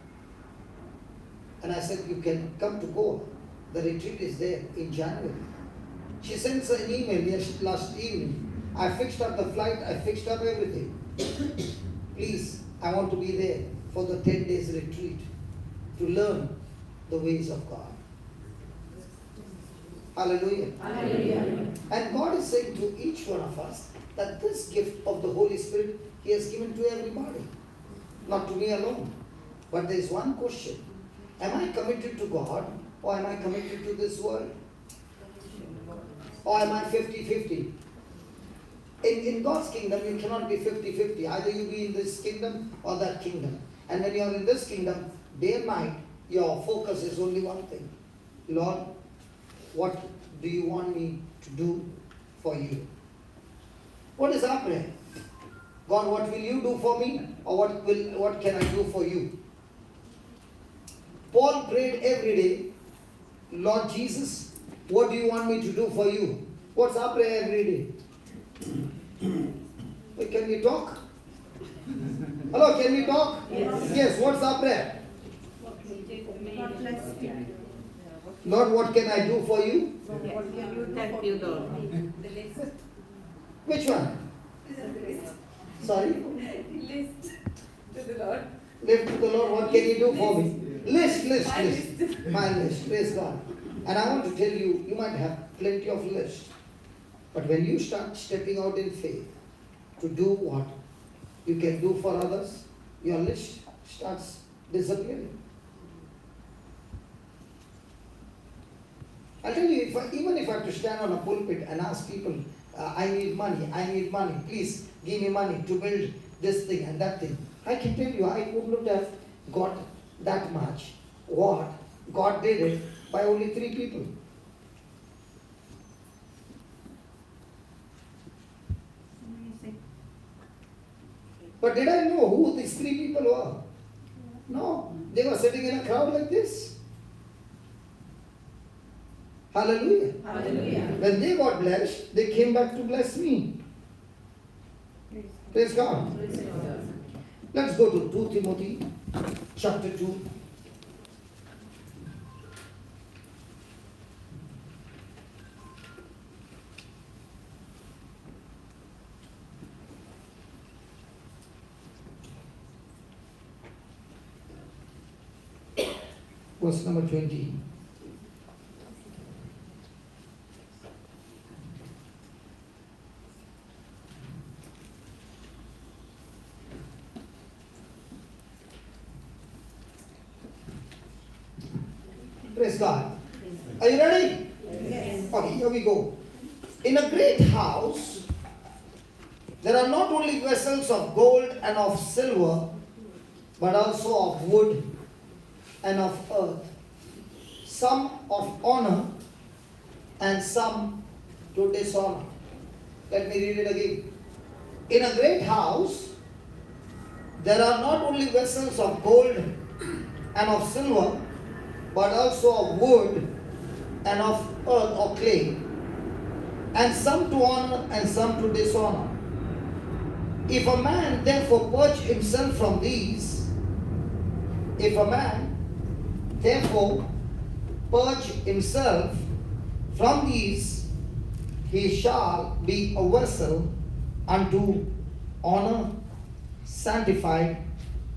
And I said, you can come to Goa. The retreat is there in January. She sends an email last evening. I fixed up the flight. I fixed up everything. Please, I want to be there for the 10 days retreat to learn the ways of God. Hallelujah. Hallelujah. And God is saying to each one of us that this gift of the Holy Spirit He has given to everybody. Not to me alone. But there is one question. Am I committed to God or am I committed to this world? Or am I 50-50? In God's kingdom, you cannot be 50-50. Either you be in this kingdom or that kingdom. And when you are in this kingdom, day and night, your focus is only one thing. Lord, what do you want me to do for you? What is our prayer? God, what will you do for me? Or what can I do for you? Paul prayed every day, Lord Jesus, what do you want me to do for you? What's our prayer every day? Wait, can we talk? Hello, can we talk? Yes, what's our prayer? God bless you. Lord, what can I do for you? Thank you, Lord. The list. Which one? Sorry? List to the Lord. Lift to the Lord, what can you do for me? List. My list, praise God. And I want to tell you, you might have plenty of lists. But when you start stepping out in faith to do what you can do for others, your list starts disappearing. I'll tell you, even if I have to stand on a pulpit and ask people, I need money, please give me money to build this thing and that thing. I can tell you, I wouldn't have got that much. What? God did it by only 3 people. But did I know who these 3 people were? No. They were sitting in a crowd like this. Hallelujah. Hallelujah. When they got blessed, they came back to bless me. Praise God. Let's go to 2 Timothy chapter 2. Verse number 20. Praise God. Are you ready? Yes. Okay, here we go. In a great house, there are not only vessels of gold and of silver, but also of wood and of earth, some of honor and some to dishonor. Let me read it again. In a great house, there are not only vessels of gold and of silver, but also of wood and of earth or clay, and some to honor and some to dishonor. If a man therefore purge himself from these, he shall be a vessel unto honor, sanctified,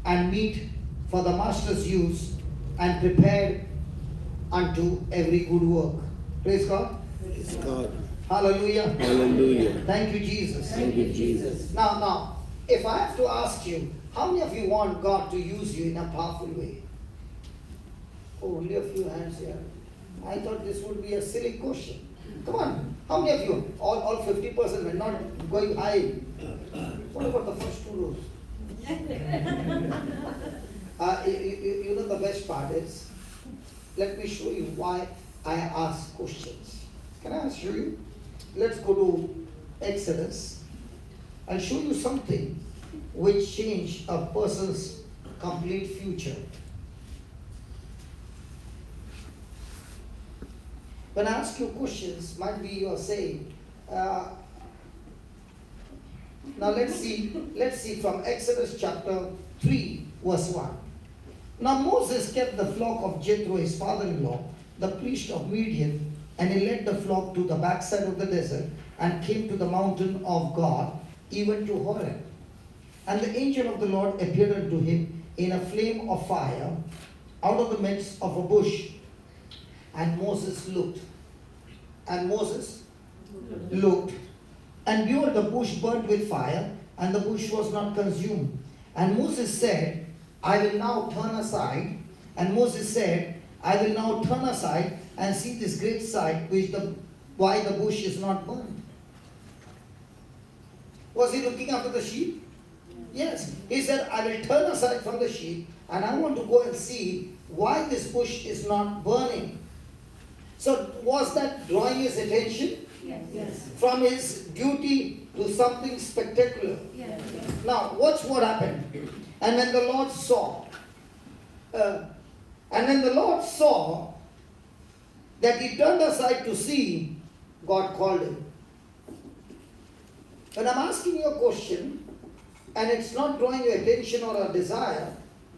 and meet for the master's use, and prepared unto every good work. Praise God. Praise God. Hallelujah. Hallelujah. Thank you, Jesus. Thank you, Jesus. Now, if I have to ask you, how many of you want God to use you in a powerful way? Oh, only a few hands here. I thought this would be a silly question. Come on, how many of you? All 50% were not going high. What about the first 2 rows? You know the best part is, let me show you why I ask questions. Can I show you? Let's go to Exodus. I'll show you something which change a person's complete future. When I ask you questions, might be you are saying, now let's see from Exodus chapter 3, verse 1. Now Moses kept the flock of Jethro, his father-in-law, the priest of Midian, and he led the flock to the backside of the desert and came to the mountain of God, even to Horeb. And the angel of the Lord appeared unto him in a flame of fire out of the midst of a bush. And Moses looked. And behold, the bush burnt with fire, and the bush was not consumed. And Moses said, I will now turn aside. And Moses said, I will now turn aside and see this great sight, why the bush is not burned. Was he looking after the sheep? Yes. He said, I will turn aside from the sheep, and I want to go and see why this bush is not burning. So was that drawing his attention? Yes. From his duty to something spectacular? Yes. Now, watch what happened. And when the Lord saw, that he turned aside to see, God called him. When I'm asking you a question, and it's not drawing your attention or a desire,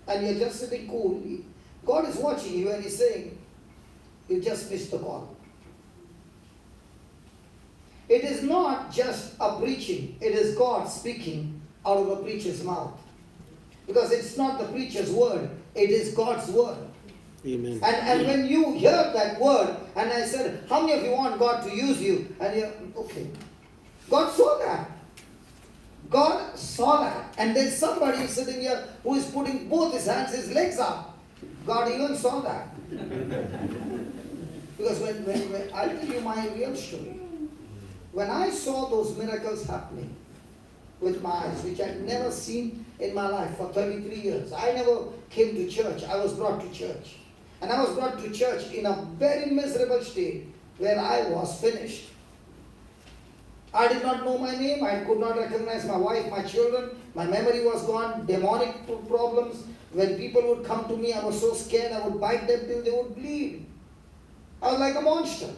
and you're just sitting cool, God is watching you and he's saying, you just missed the call. It is not just a preaching, it is God speaking out of a preacher's mouth. Because it's not the preacher's word, it is God's word. Amen. And when you hear that word, and I said, how many of you want God to use you? And you're, okay. God saw that. God saw that. And there's somebody sitting here who is putting both his hands, his legs up. God even saw that. Because when I'll tell you my real story. when I saw those miracles happening with my eyes, which I'd never seen in my life for 33 years. I never came to church. I was brought to church. And I was brought to church in a very miserable state where I was finished. I did not know my name. I could not recognize my wife, my children. My memory was gone. Demonic problems. When people would come to me, I was so scared I would bite them till they would bleed. I was like a monster.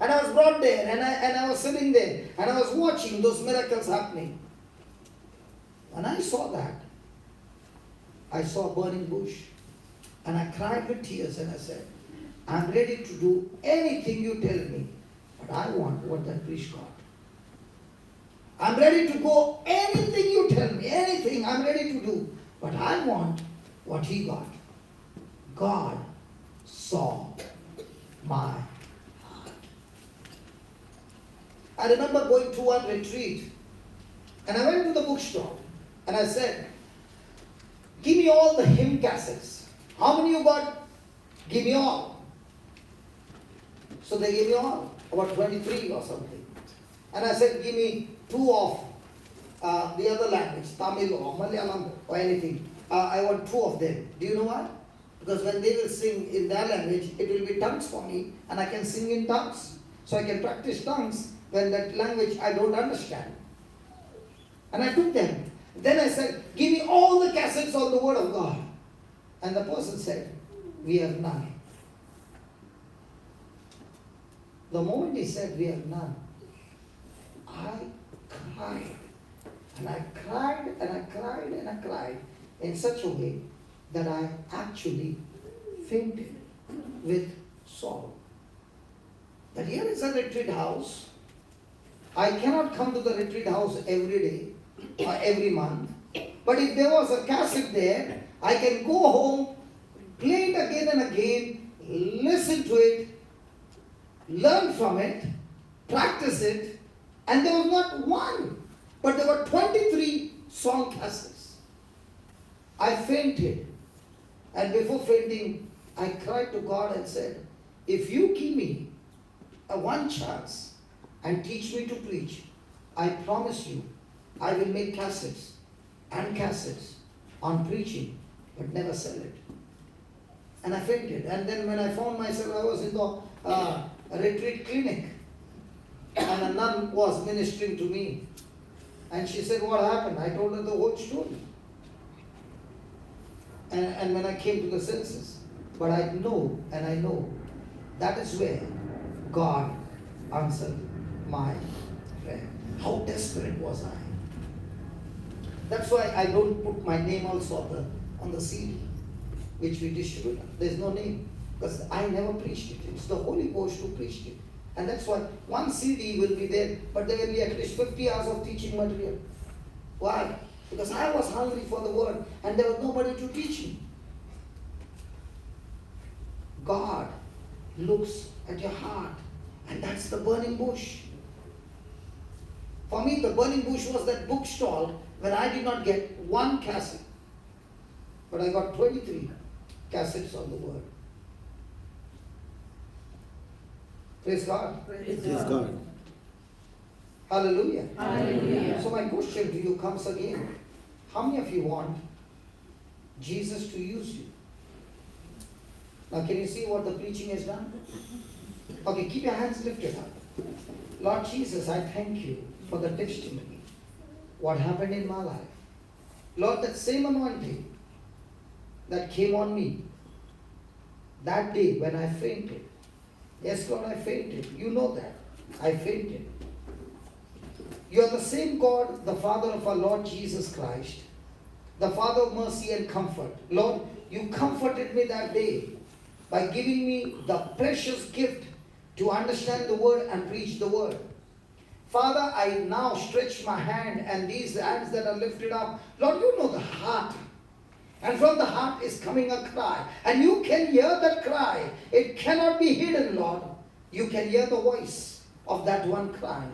And I was brought there, and I was sitting there, and I was watching those miracles happening. When I saw that, I saw a burning bush. And I cried with tears, and I said, I'm ready to do anything you tell me, but I want what that priest got. I'm ready to go anything you tell me, anything I'm ready to do, but I want what he got. God saw my heart. I remember going to one retreat, and I went to the bookstore, and I said, give me all the hymn cassettes. How many you got? Give me all. So they gave me all, about 23 or something. And I said, give me 2 of the other language, Tamil or Malayalam or anything. I want 2 of them. Do you know why? Because when they will sing in their language, it will be tongues for me, and I can sing in tongues. So I can practice tongues when that language I don't understand. And I took them. Then I said, give me all the cassettes on the Word of God. And the person said, we have none. The moment he said, we have none, I cried. And I cried and I cried and I cried in such a way that I actually fainted with sorrow. But here is a retreat house. I cannot come to the retreat house every day or every month. But if there was a cassette there, I can go home, play it again and again, listen to it, learn from it, practice it, and there was not one, but there were 23 song cassettes. I fainted, and before fainting, I cried to God and said, if you give me a one chance and teach me to preach, I promise you, I will make cassettes and cassettes on preaching, but never sell it. And I fainted. And then when I found myself, I was in the retreat clinic, and a nun was ministering to me. And she said, what happened? I told her the whole story. And when I came to the senses, but I know, and I know, that is where God answered my prayer. How desperate was I? That's why I don't put my name also on the CD, which we distribute. There's no name, because I never preached it. It's the Holy Ghost who preached it. And that's why one CD will be there, but there will be at least 50 hours of teaching material. Why? Because I was hungry for the word, and there was nobody to teach me. God looks at your heart, and that's the burning bush. For me, the burning bush was that bookstall when I did not get one cassette, but I got 23 cassettes on the word. Praise God. Praise God. Hallelujah. Hallelujah. So my question to you comes again. How many of you want Jesus to use you? Now can you see what the preaching has done? Okay, keep your hands lifted up. Lord Jesus, I thank you for the testimony. What happened in my life. Lord, that same anointing that came on me that day when I fainted. Yes, Lord, I fainted. You know that. I fainted. You are the same God, the Father of our Lord Jesus Christ, the Father of mercy and comfort. Lord, you comforted me that day by giving me the precious gift to understand the word and preach the word. Father, I now stretch my hand, and these hands that are lifted up, Lord, you know the heart. And from the heart is coming a cry. And you can hear that cry. It cannot be hidden, Lord. You can hear the voice of that one cry.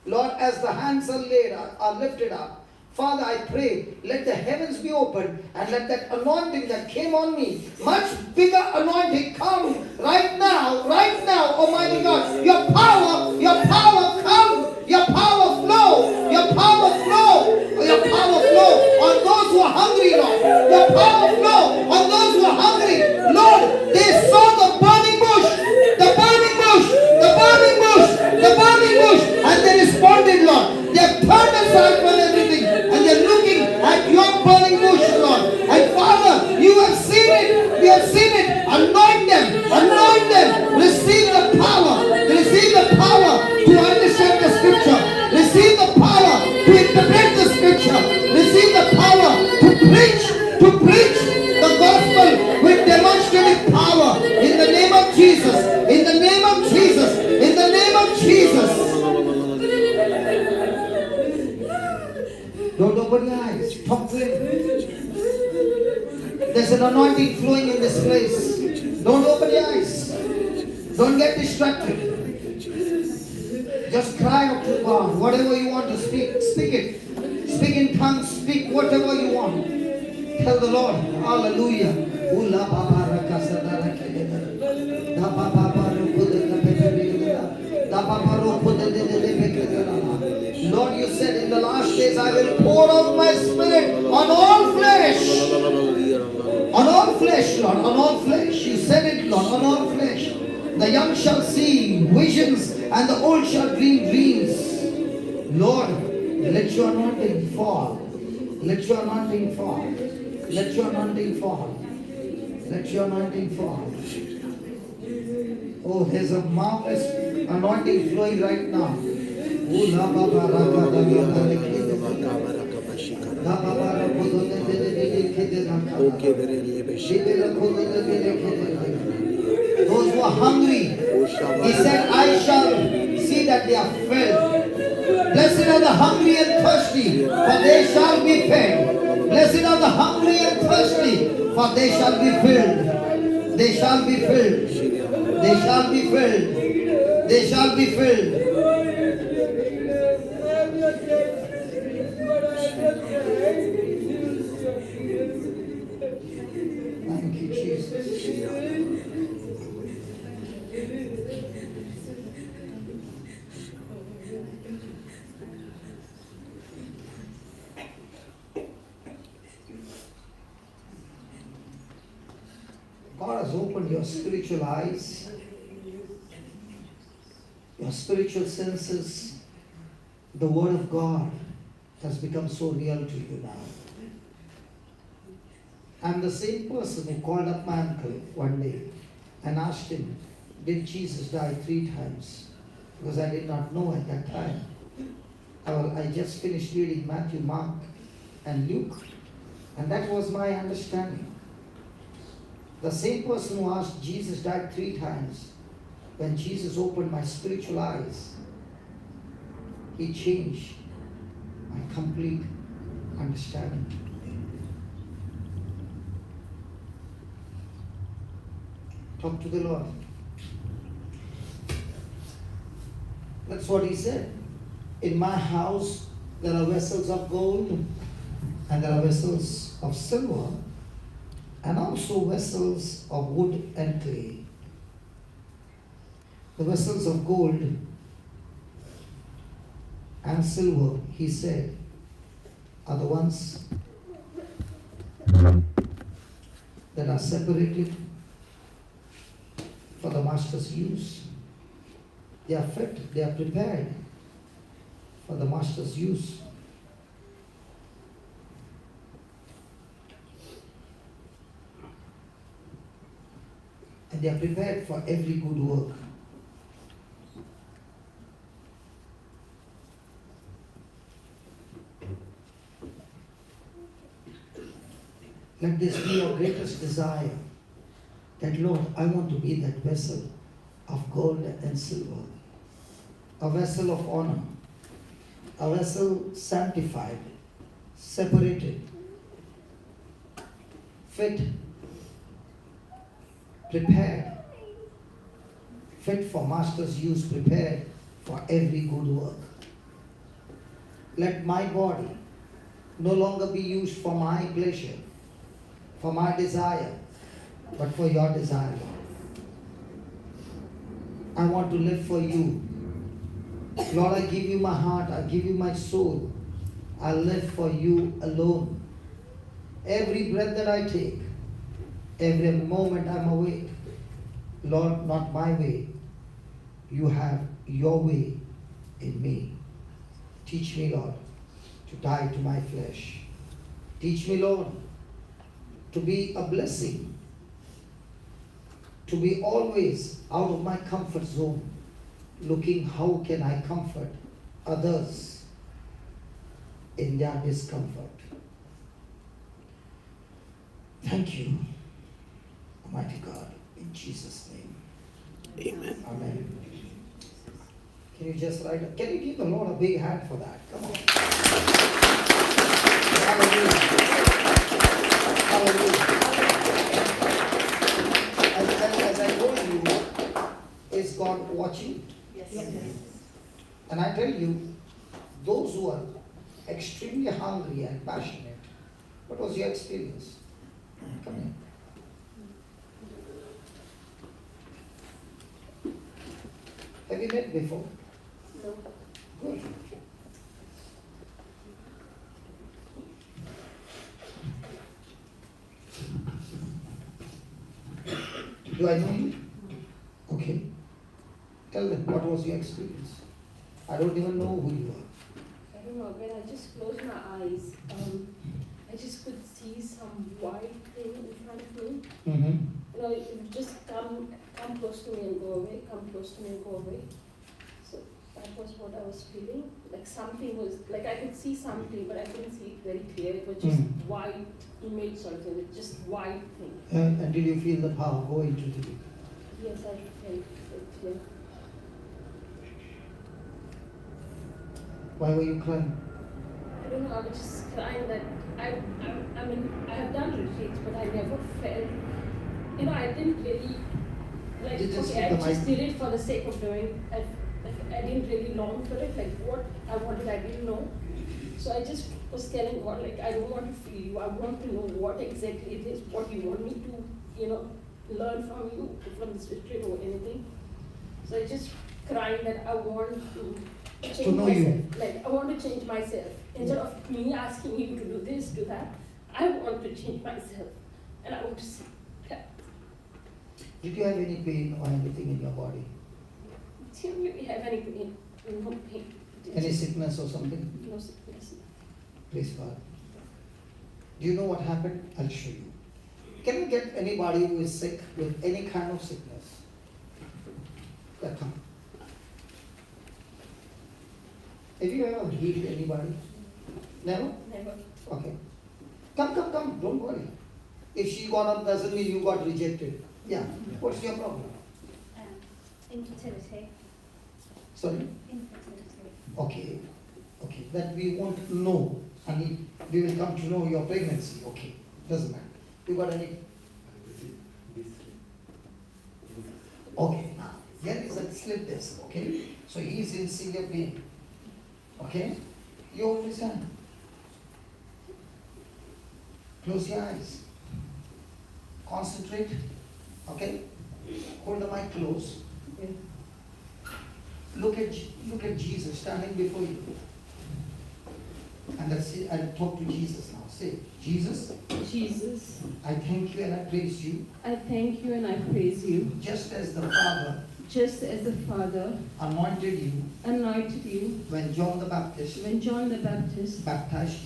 Lord, as the hands are lifted up, Father, I pray, let the heavens be open, and let that anointing that came on me, much bigger anointing, come right now, Almighty God. Your power come aside from everything and they're looking at your burning bush, Lord. And Father, you have seen it. We have seen it. Anoint them. Anoint them. Receive the power. Receive the power to understand the scripture. Receive the power to interpret the scripture. Receive the power to preach the gospel with demonstrative power. In the name of Jesus. In the name of Jesus. In the name of Jesus. Don't open your eyes. Talk to him. There's an anointing flowing in this place. Don't open your eyes. Don't get distracted. Just cry out to God. Whatever you want to speak, speak it. Speak in tongues. Speak whatever you want. Tell the Lord. Hallelujah. Lord, you said in the last days I will pour out my spirit on all flesh. On all flesh, Lord, on all flesh. You said it, Lord, on all flesh. The young shall see visions and the old shall dream dreams. Lord, let your anointing fall. Let your anointing fall. Let your anointing fall. Let your anointing fall. Oh, there's a marvelous anointing flowing right now. Those who are hungry, he said, I shall see that they are filled. Blessed are the hungry and thirsty, for they shall be fed. Blessed are the hungry and thirsty, for they shall be filled. They shall be filled. They shall be filled. They shall be filled. Thank you, Jesus. God has opened your spiritual eyes, your spiritual senses. The Word of God has become so real to you now. I'm the same person who called up my uncle one day and asked him, did Jesus die 3 times? Because I did not know at that time. I just finished reading Matthew, Mark, and Luke, and that was my understanding. The same person who asked Jesus died 3 times, when Jesus opened my spiritual eyes, he changed my complete understanding. Talk to the Lord. That's what he said. In my house there are vessels of gold and there are vessels of silver and also vessels of wood and clay. The vessels of gold and silver, he said, are the ones that are separated for the master's use. They are fit, they are prepared for the master's use. And they are prepared for every good work. Let this be your greatest desire, that Lord, I want to be that vessel of gold and silver, a vessel of honor, a vessel sanctified, separated, fit, prepared, fit for master's use, prepared for every good work. Let my body no longer be used for my pleasure, for my desire, but for your desire. I want to live for you. Lord, I give you my heart, I give you my soul. I live for you alone. Every breath that I take, every moment I'm awake, Lord, not my way. You have your way in me. Teach me, Lord. to die to my flesh. Teach me, Lord, to be a blessing, to be always out of my comfort zone, looking how can I comfort others in their discomfort. Thank you, Almighty God, in Jesus' name. Amen. Amen. Can you just write up? Can you give the Lord a big hand for that? Come on. Hallelujah. Hallelujah. As I told you, is God watching? Yes. And I tell you, those who are extremely hungry and passionate, what was your experience? Come here. Have you met before? No. Good. Do I know you? Okay. Tell them, what was your experience? I don't even know who you are. I don't know, when I just closed my eyes, I just could see some white thing in front of me. Mm-hmm. You know, it would just come close to me and go away, come close to me and go away. So that was what I was feeling. Like something was, like I could see something, but I couldn't see it very clear. It was just white image sort of thing, it's just white thing. And did you feel the power go into the Yes, I felt it, yeah. Why were you crying? I don't know, I was just crying that I mean, I have done retreats, but I never felt, you know, I didn't really, like, You just okay, I hit the just mic. did it for the sake of doing it. I didn't really long for it, like what I wanted, I didn't know. So I just was telling God, like, I don't want to feel you, I want to know what exactly it is, what you want me to, you know, learn from you, from this retreat or anything. So I just crying that I want to change know myself. you. Like, I want to change myself. Instead of me asking you to do this, do that, I want to change myself. And I want to see that. Did you have any pain or anything in your body? Didn't really have any pain, no pain. Any sickness or something? No sickness. Please God. Do you know what happened? I'll show you. Can we get anybody who is sick with any kind of sickness? Yeah, come. Have you ever healed anybody? Never? Never. Okay. Come. Don't worry. If she got up, doesn't mean you got rejected. Yeah. What's your problem? Infertility. Sorry? Infertility. Okay. That we won't know. And we will come to know your pregnancy. Okay. Doesn't matter. You got any? Okay. Now, here is a slip disc. Okay. So he is in severe pain. Okay. You hold his hand. Close your eyes. Concentrate. Okay. Hold the mic close. Okay. Look at Jesus standing before you. And that's it. I'll talk to Jesus now. Say, Jesus, Jesus, I thank you and I praise you. I thank you and I praise you. Just as the Father Just as the Father anointed you anointed you when John the Baptist when John the Baptist baptized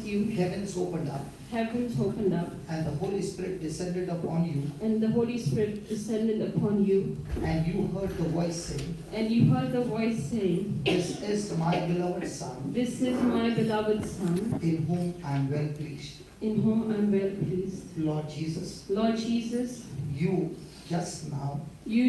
you, heavens opened up, heavens opened up, and the Holy Spirit descended upon you, and the Holy Spirit descended upon you, and you heard the voice saying, and you heard the voice saying, This is my beloved Son, This is my beloved Son, in whom I am well pleased. in whom I am well pleased. Lord Jesus, Lord Jesus, you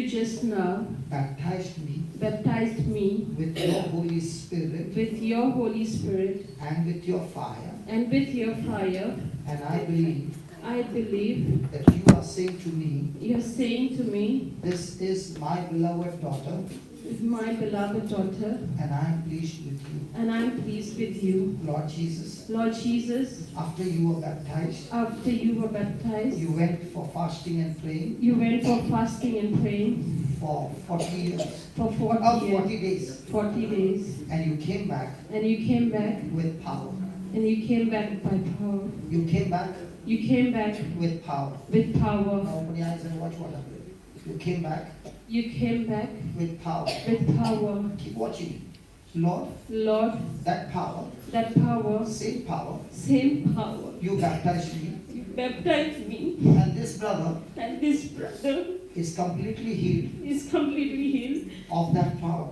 just now baptized me baptized me with your Holy Spirit with your Holy Spirit and with your fire, and with your fire. and I believe I believe that you are saying to me, you are saying to me, This is my beloved daughter, my beloved daughter, and I am pleased with you. and I am pleased with you. Lord Jesus, Lord Jesus, after you were baptized, after you were baptized, you went for fasting and praying you went for fasting and praying for 40 years, for 40 40 years, days, 40 days, and you came back and you came back, with power. and you came back by power. You came back You came back with power. with power. Now open your eyes and watch what happened. You came back You came back with power. with power. Keep watching. Lord, Lord, that power, that power, same power, same power, you baptized me, you baptized me, and this brother and this brother is completely healed is completely healed of that power,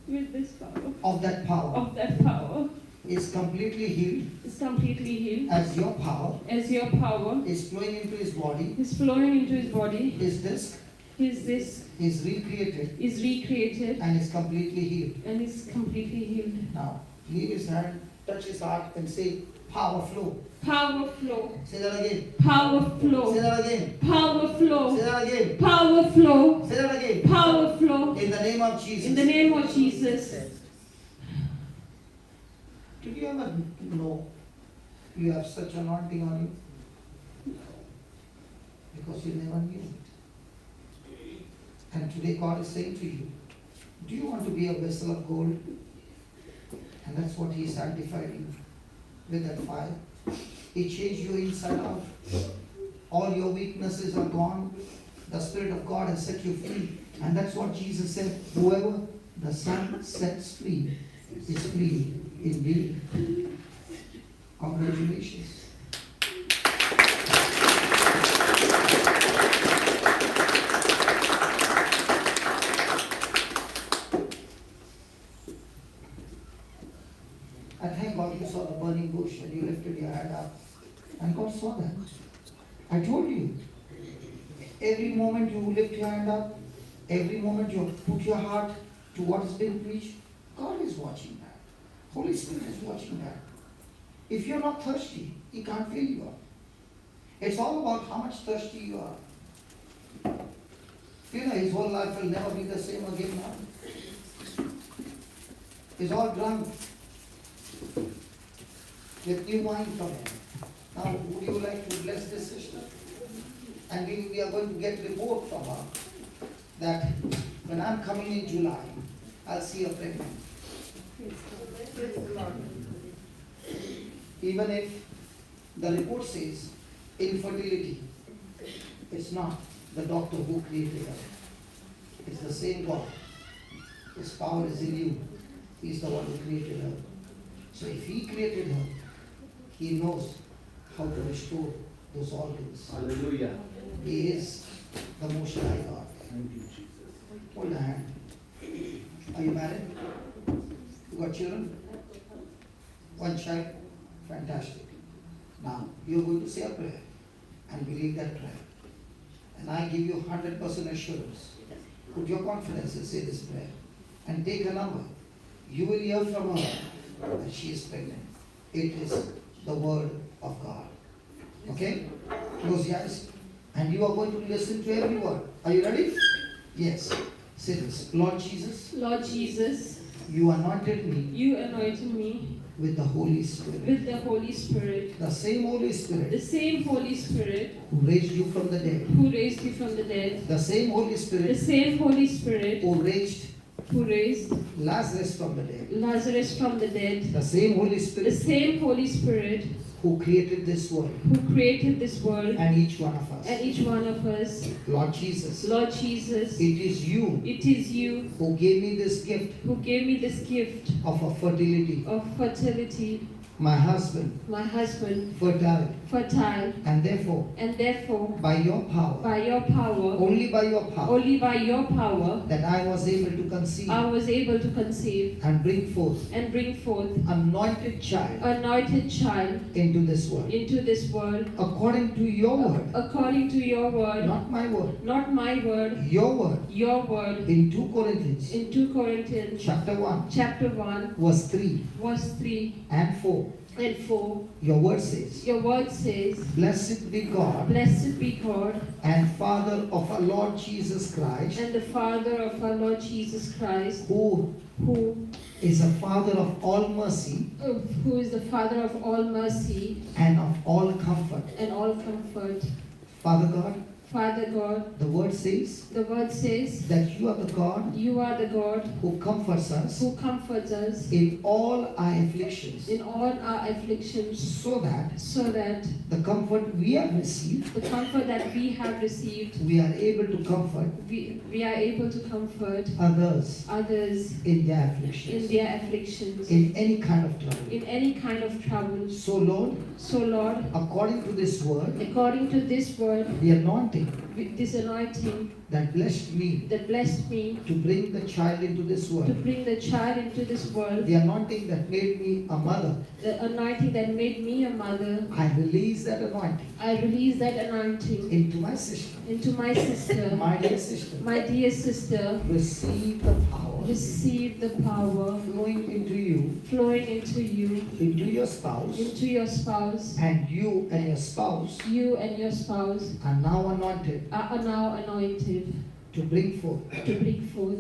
with this power, of that power, of that power, is completely healed is completely healed as your power as your power is flowing into his body, is flowing into his body, his disc his this is recreated is recreated and is completely healed. and is completely healed. Now, leave his hand, touch his heart and say, power flow. Power flow, Say that again. power Say flow, that again. power flow, Say that again. power flow, Say that again. power flow, In the name of Jesus. in the name of Jesus. Did you ever know you have such anointing on you? Because you never knew it. And today God is saying to you, do you want to be a vessel of gold? And that's what He sanctified you with that fire. He changed you inside out. All your weaknesses are gone. The Spirit of God has set you free. And that's what Jesus said, whoever the Son sets free is free indeed. Congratulations. I thank God you saw the burning bush and you lifted your hand up. And God saw that. I told you, every moment you lift your hand up, every moment you put your heart to what is being preached, God is watching that. Holy Spirit is watching that. If you're not thirsty, He can't fill you up. It's all about how much thirsty you are. You know, his whole life will never be the same again now. He's all drunk with new wine from him. Now, would you like to bless this sister? And we are going to get report from her that when I'm coming in July, I'll see her pregnant. Even if the report says infertility, it's not the doctor who created her. It's the same God. His power is in you. He's the one who created her. So if He created her, He knows how to restore those organs. Hallelujah. He is the Most High God. Thank you, Jesus. Hold a hand. Are you married? You got children? One child? Fantastic. Now, you're going to say a prayer and believe that prayer. And I give you 100% assurance. Put your confidence and say this prayer. And take a number. You will hear from her that she is pregnant. It is the word of God. Okay? Close your eyes. And you are going to listen to every word. Are you ready? Yes. Say this. Lord Jesus, Lord Jesus, you anointed me you anointed me with the Holy Spirit. with the Holy Spirit, The same Holy Spirit the same Holy Spirit who raised you from the dead. who raised you from the dead, The same Holy the Spirit same Holy Spirit who raised who raised Lazarus from the dead. Lazarus from the dead, The same Holy the Spirit same Holy Spirit who created this world who created this world and each one of us. and each one of us. Lord Jesus, Lord Jesus, it is you it is you who gave me this gift who gave me this gift of a fertility. of fertility, My husband, my husband, fertile, fertile, and therefore, and therefore, by your power, by your power, only by your power, only by your power, that I was able to conceive I was able to conceive and bring forth and bring forth anointed child anointed child into this world. into this world, According to your word, according to your word, not my word, not my word, your word. your word. In 2 Corinthians In 2 Corinthians chapter 1, chapter 1, verse 3 verse 3 and 4, and 4, your word says, your word says, Blessed be God Blessed be God and Father of our Lord Jesus Christ, and the Father of our Lord Jesus Christ, who who is a Father of all mercy who is the Father of all mercy and of all comfort. and all comfort. Father God, Father God, the word says the word says, that you are the God you are the God who comforts us who comforts us in all our afflictions, in all our afflictions, so that so that the comfort we have received, the comfort that we have received, we are able to comfort we are able to comfort others others in their in afflictions, their afflictions, in any kind of trouble. in any kind of trouble. So, Lord, So Lord, according to this word, according to this word, the anointing with this anointing that blessed me that blessed me to bring the child into this to world, bring the child into this world, the anointing that made me a mother, the anointing that made me a mother, I release that anointing I release that anointing into my sister, into my sister, my dear sister. my dear sister. Receive the power Receive the power flowing into you, flowing into you, into your spouse, into your spouse. and you and your spouse You and your spouse are now anointed are now anointed to bring forth to bring forth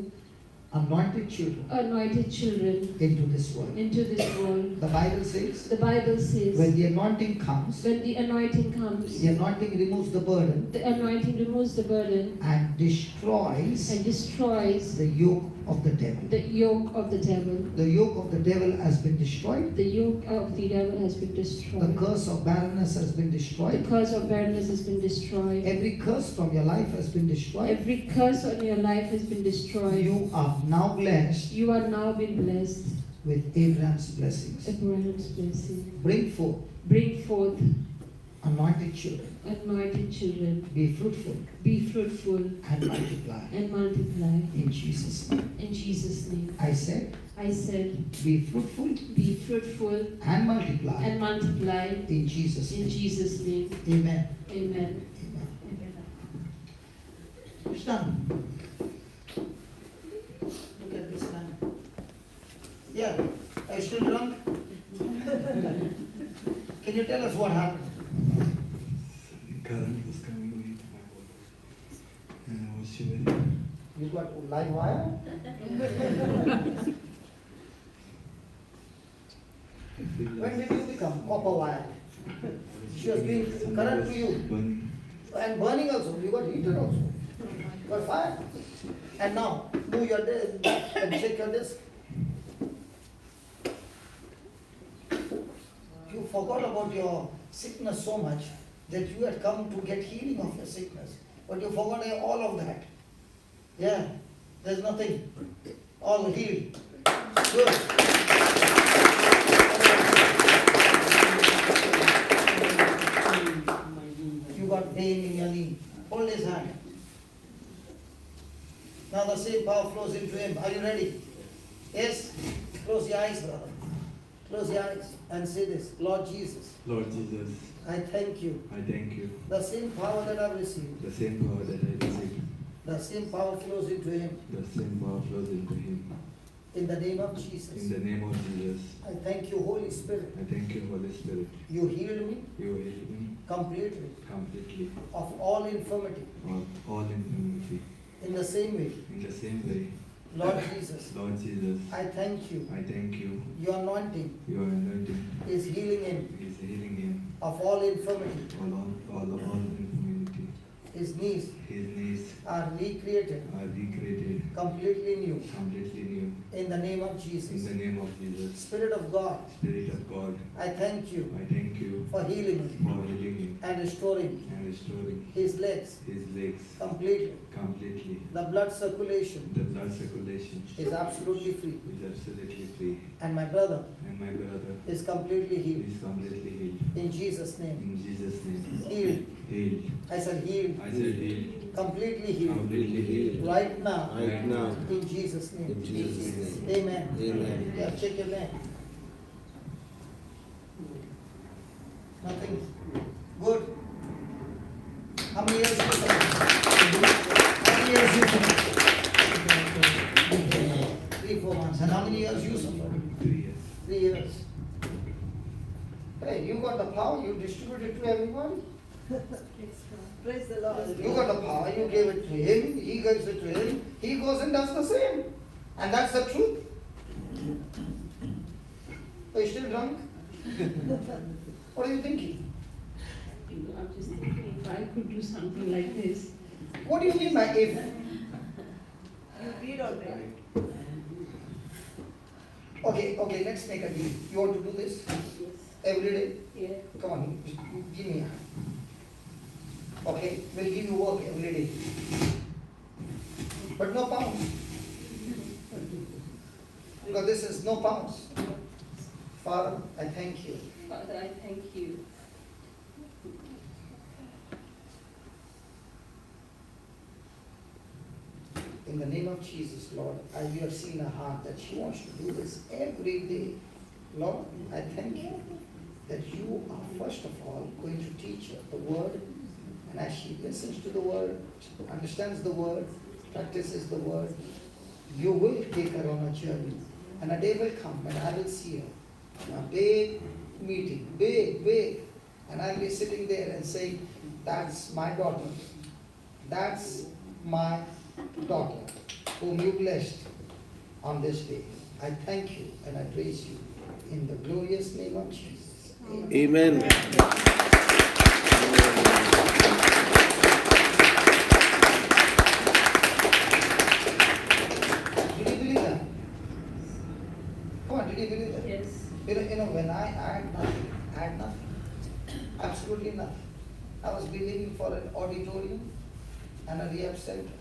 anointed children anointed children into this world. into this world. The Bible says The Bible says when the anointing comes, when the anointing comes, the anointing removes the burden the anointing removes the burden and destroys and destroys the yoke of the devil. the yoke of the devil. The yoke of the devil has been destroyed. The yoke of the devil has been The destroyed. curse of barrenness has been The destroyed. curse of barrenness has been destroyed. Every curse from your life has been destroyed. Every curse on your life has been destroyed. You are now blessed You are now been blessed. with Abraham's blessings. Abraham's blessing. Bring forth Bring forth anointed children. anointed children. Be fruitful Be fruitful and multiply. and multiply. In Jesus' name. In Jesus' name. I said, I said, be fruitful be fruitful and multiply. and multiply. In Jesus' In name. Jesus' name. Amen. Amen. Amen. It's done. Look at this man. Yeah. Are you still drunk? Can you tell us what happened? Current was coming into my body. And I was shivering. You got live wire? When did you become copper wire? She was being current to you. Burning. And burning also. You got heated also. You got fire. And now, move your disc and shake your disc. You forgot about your sickness so much that you had come to get healing of your sickness. But you forgot all of that. Yeah, there's nothing. All healed. Good. You got pain in your knee. Hold his hand. Now the same power flows into him. Are you ready? Yes? Close your eyes, brother. Close your eyes and say this. Lord Jesus, Lord Jesus, I thank you. I thank you. The same power that I've received, The same power that I received, the same power flows into him. the same power flows into him. In the name of In Jesus. the name of Jesus, I thank you, Holy Spirit. I thank you, Holy Spirit. You healed me You healed me completely completely of all infirmity. of all infirmity. In the same way, In the same way, Lord Jesus, Lord Jesus, I thank you. I thank you. Your anointing Your anointing is healing him is healing him of all infirmity. all infirmity. His knees His knees are recreated are recreated completely new. completely new. In the name of In Jesus. the name of Jesus, Spirit of God, Spirit of God, I thank you I thank you for healing him for healing him and restoring and restoring his legs his legs completely. completely. The blood circulation The blood circulation is absolutely free. is absolutely free. And my brother And my brother is completely healed. is completely healed. In Jesus' name. In Jesus' name. Healed. Healed. I said healed. I said healed. Completely healed. Completely healed. Right now. Right now. In Jesus' name. In Jesus' name. Amen. Amen. Yeah, check your neck. Nothing. Good. How many years you suffer? How many years you suffer? 3-4 months. And how many years you suffer? 3 years. 3 years. Hey, you got the power, you distributed it to everyone. Praise the Lord. You got the power, you gave it to him, he gives it to him, he goes and does the same. And that's the truth. Are you still drunk? What are you thinking? I'm just thinking if I could do something like this. What do you mean by if? You did already. Okay, let's make a deal. You want to do this every day? Yeah. Come on, give me a hand. Okay, we'll give you work every day. But no pounds. Because this is no pounds. Father, I thank you. Father, I thank you. In the name of Jesus, Lord, we have seen a heart that she wants to do this every day. Lord, I thank you that you are first of all going to teach her the word, and as she listens to the word, understands the word, practices the word, you will take her on a journey. And a day will come when I will see her. A big meeting, big. And I'll be sitting there and saying, that's my daughter. That's my daughter whom you blessed on this day. I thank you and I praise you in the glorious name of Jesus. Amen. Amen. Did you believe that? Come on, did you believe that? Yes. You know, when I had nothing, absolutely nothing. I was believing for an auditorium and a rehab center,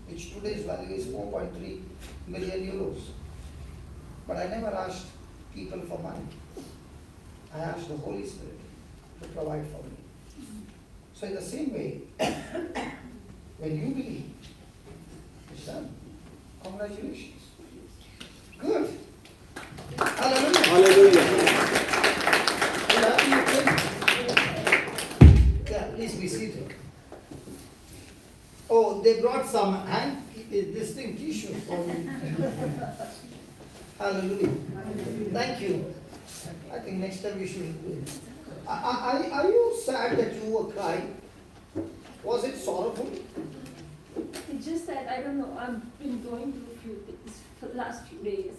which today's value is 4.3 million euros. But I never asked people for money. I asked the Holy Spirit to provide for me. So in the same way, when you believe, it's done. Congratulations. Good. Hallelujah. Hallelujah. Yeah, please be seated. Oh, they brought some this thing tissue for me. Hallelujah. Thank you. I think next time we should do it. Are you sad that you were crying? Was it sorrowful? It's just that, I don't know, I've been going through a few things for the last few days.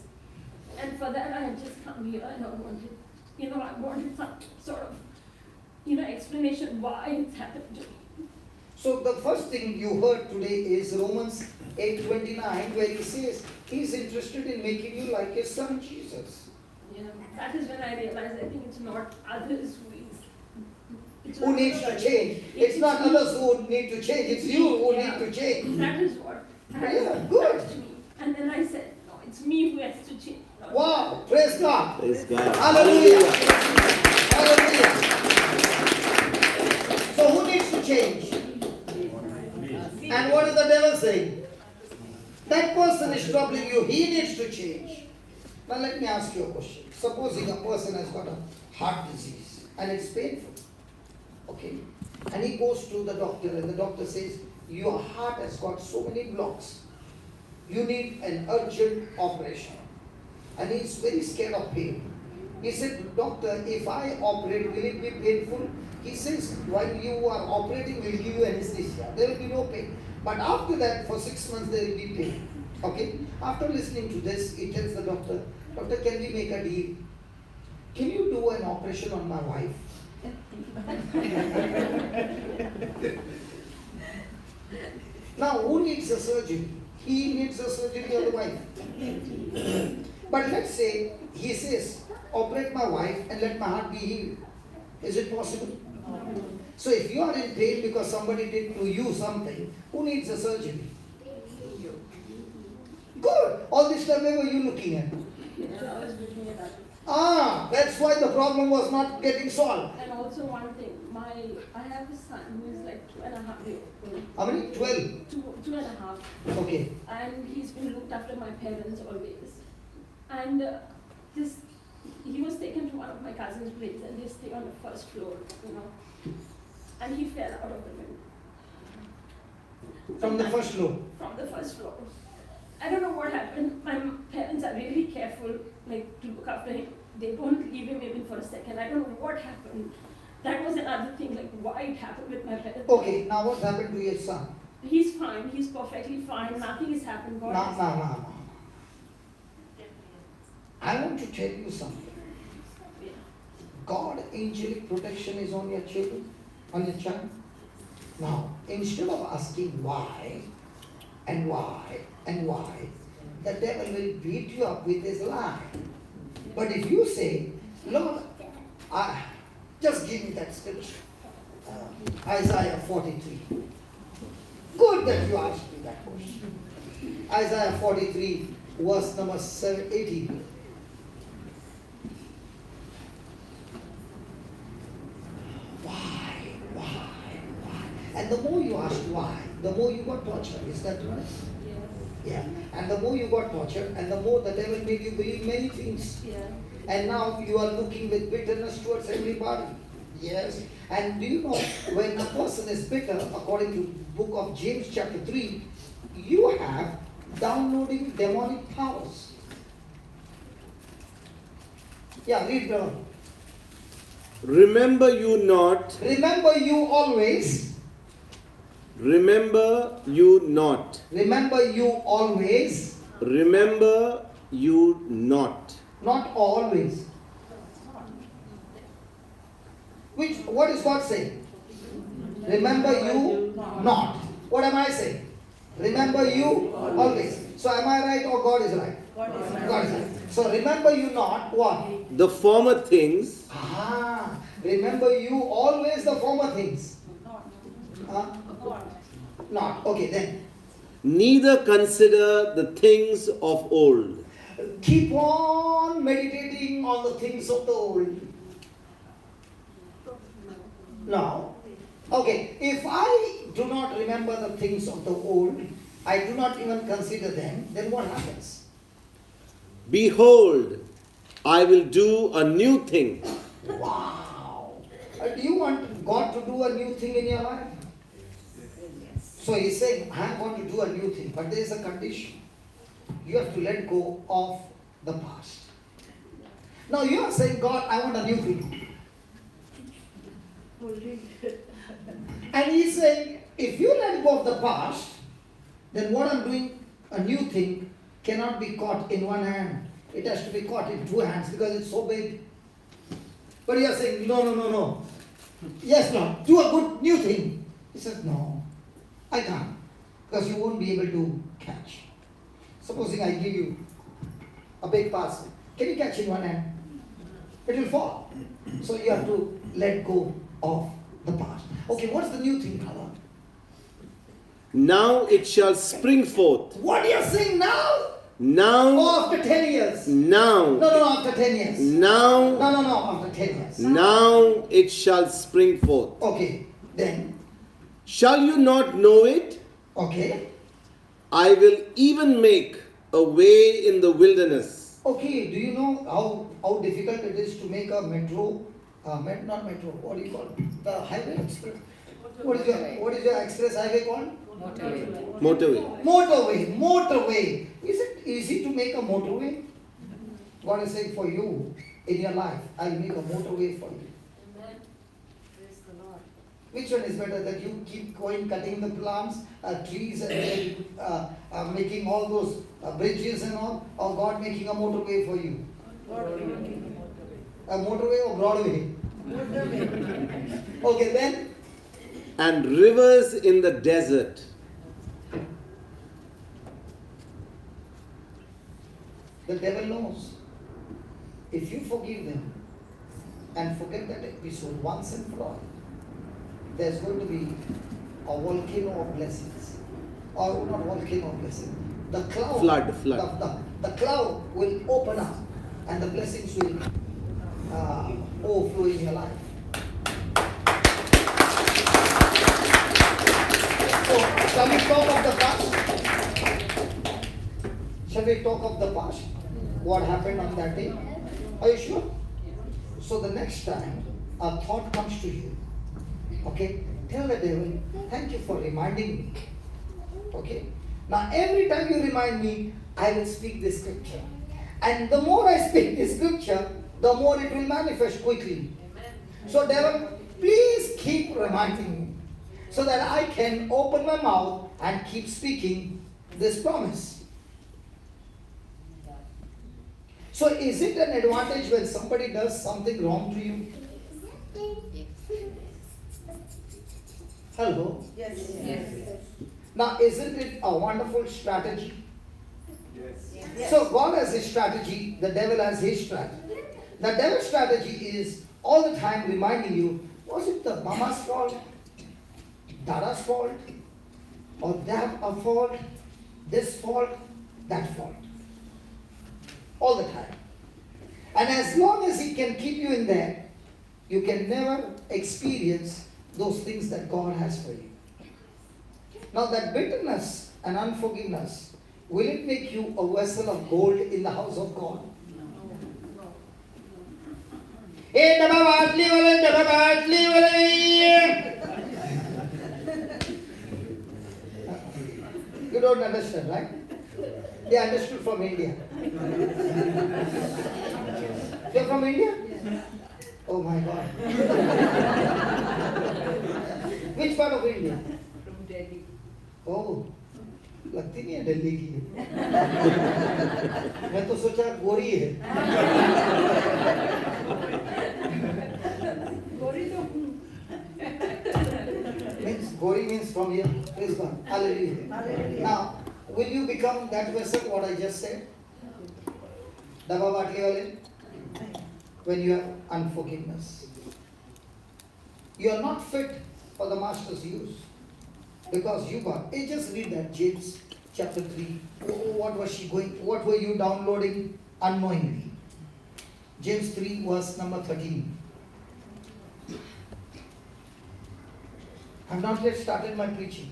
And for that, I had just come here and I wanted some sort of, explanation why it's happened to me. So the first thing you heard today is Romans 8:29, where he says he's interested in making you like his son Jesus. Yeah, that is when I realized I think it's not others Who needs to change? It's not others who need to change, it's you who need to change. That is what Yeah, good. happened to me. And then I said, no, it's me who has to change. Wow, praise God. Praise God. Hallelujah. Hallelujah. So who needs to change? And what is the devil saying? That person is troubling you, he needs to change. Now let me ask you a question. Supposing a person has got a heart disease and it's painful, okay? And he goes to the doctor and the doctor says, your heart has got so many blocks. You need an urgent operation. And he's very scared of pain. He said, doctor, if I operate, will it be painful? He says, while you are operating, we'll give you anesthesia. There will be no pain. But after that, for 6 months, there will be pain. Okay? After listening to this, he tells the doctor, doctor, can we make a deal? Can you do an operation on my wife? Now, who needs a surgery? He needs a surgery or the wife. But let's say, he says, operate my wife and let my heart be healed. Is it possible? So if you are in pain because somebody did to you something, who needs a surgery? Good. All this time, where were you looking at? I was looking at that. That's why the problem was not getting solved. And also one thing, I have a son who is like 2.5 years old. How many? 12. 2.5. Okay. And he's been looked after my parents always. And he was taken to one of my cousin's place and they stay on the first floor, And he fell out of the window. From the first floor. From the first floor. I don't know what happened. My parents are really careful, to look after him. They don't leave him even for a second. I don't know what happened. That was another thing, why it happened with my parents. Okay, now what happened to your son? He's fine. He's perfectly fine. Nothing has happened. God has- No. I want to tell you something. Yeah. God, angelic protection is on your children. Understand? Now, instead of asking why and why and why, the devil will beat you up with his lie. But if you say, Lord, just give me that scripture, Isaiah 43. Good that you asked me that question. Isaiah 43, verse number 18. Why? And the more you asked why, the more you got tortured. Is that right? Yeah. And the more you got tortured, and the more the devil made you believe many things. Yeah. And now you are looking with bitterness towards everybody. Yes. And do you know, when a person is bitter, according to book of James chapter 3, you have downloading demonic powers. Yeah, read brother. Remember you not. Remember you always. Remember you not. Remember you always. Remember you not. Not always. What is God saying? Remember you not. What am I saying? Remember you always. So am I right or God is right? God is right. So remember you not what? The former things. Remember you always the former things. Not. Okay then. Neither consider the things of old. Keep on meditating on the things of the old. Now, okay, if I do not remember the things of the old, I do not even consider them, then what happens? Behold, I will do a new thing. Wow! Do you want God to do a new thing in your life? So He's saying, I am going to do a new thing, but there is a condition. You have to let go of the past. Now you are saying, God, I want a new thing. And He's saying, if you let go of the past, then what I'm doing, a new thing, cannot be caught in one hand. It has to be caught in two hands because it's so big. But you are saying, no. Yes, Lord, do a good new thing. He says, no, I can't. Because you won't be able to catch. Supposing I give you a big parcel. Can you catch in one hand? It will fall. So you have to let go of the past. Okay, what's the new thing, brother? Now it shall spring forth. What are you saying now? Now. Oh, after 10 years. Now. No, after 10 years. Now. No, after 10 years. Now it shall spring forth. Okay, then. Shall you not know it? Okay. I will even make a way in the wilderness. Okay, do you know how difficult it is to make a metro, not metro, what do you call it? The highway express. What is your express highway called? Motorway. Is it easy to make a motorway? God is saying for you, in your life, I'll make a motorway for you. Which one is better, that you keep going cutting the plants, trees, and then making all those bridges and all, or God making a motorway for you? A motorway or Broadway? Okay, then? And rivers in the desert. The devil knows. If you forgive them and forget that episode once and for all, there's going to be a volcano of blessings. Or not volcano of blessings. The cloud. Flood. The cloud will open up and the blessings will overflow in your life. So, shall we talk of the past? Shall we talk of the past? What happened on that day? Are you sure? So the next time a thought comes to you, okay, tell the devil, thank you for reminding me. Okay? Now every time you remind me, I will speak this scripture. And the more I speak this scripture, the more it will manifest quickly. So devil, please keep reminding me so that I can open my mouth and keep speaking this promise. So is it an advantage when somebody does something wrong to you? Hello? Yes. Now, isn't it a wonderful strategy? Yes. So God has his strategy, the devil has his strategy. The devil's strategy is all the time reminding you, was it the mama's fault, Dada's fault, or that a fault, this fault, that fault? All the time. And as long as he can keep you in there, you can never experience those things that God has for you. Now that bitterness and unforgiveness, will it make you a vessel of gold in the house of God? You don't understand, right? They understood from India. You're from India? Oh my God. Which part of India? From Delhi. Oh, लगती नहीं है दिल्ली की. मैं तो सोचा गोरी है. Means Gori means from here. Praise God. Hallelujah. Now, will you become that vessel? What I just said. Daba baatli wale. When you have unforgiveness, you are not fit for the master's use because you got. Hey, just read that James chapter 3. What was she going? What were you downloading unknowingly? James 3 verse number 13. I've not yet started my preaching.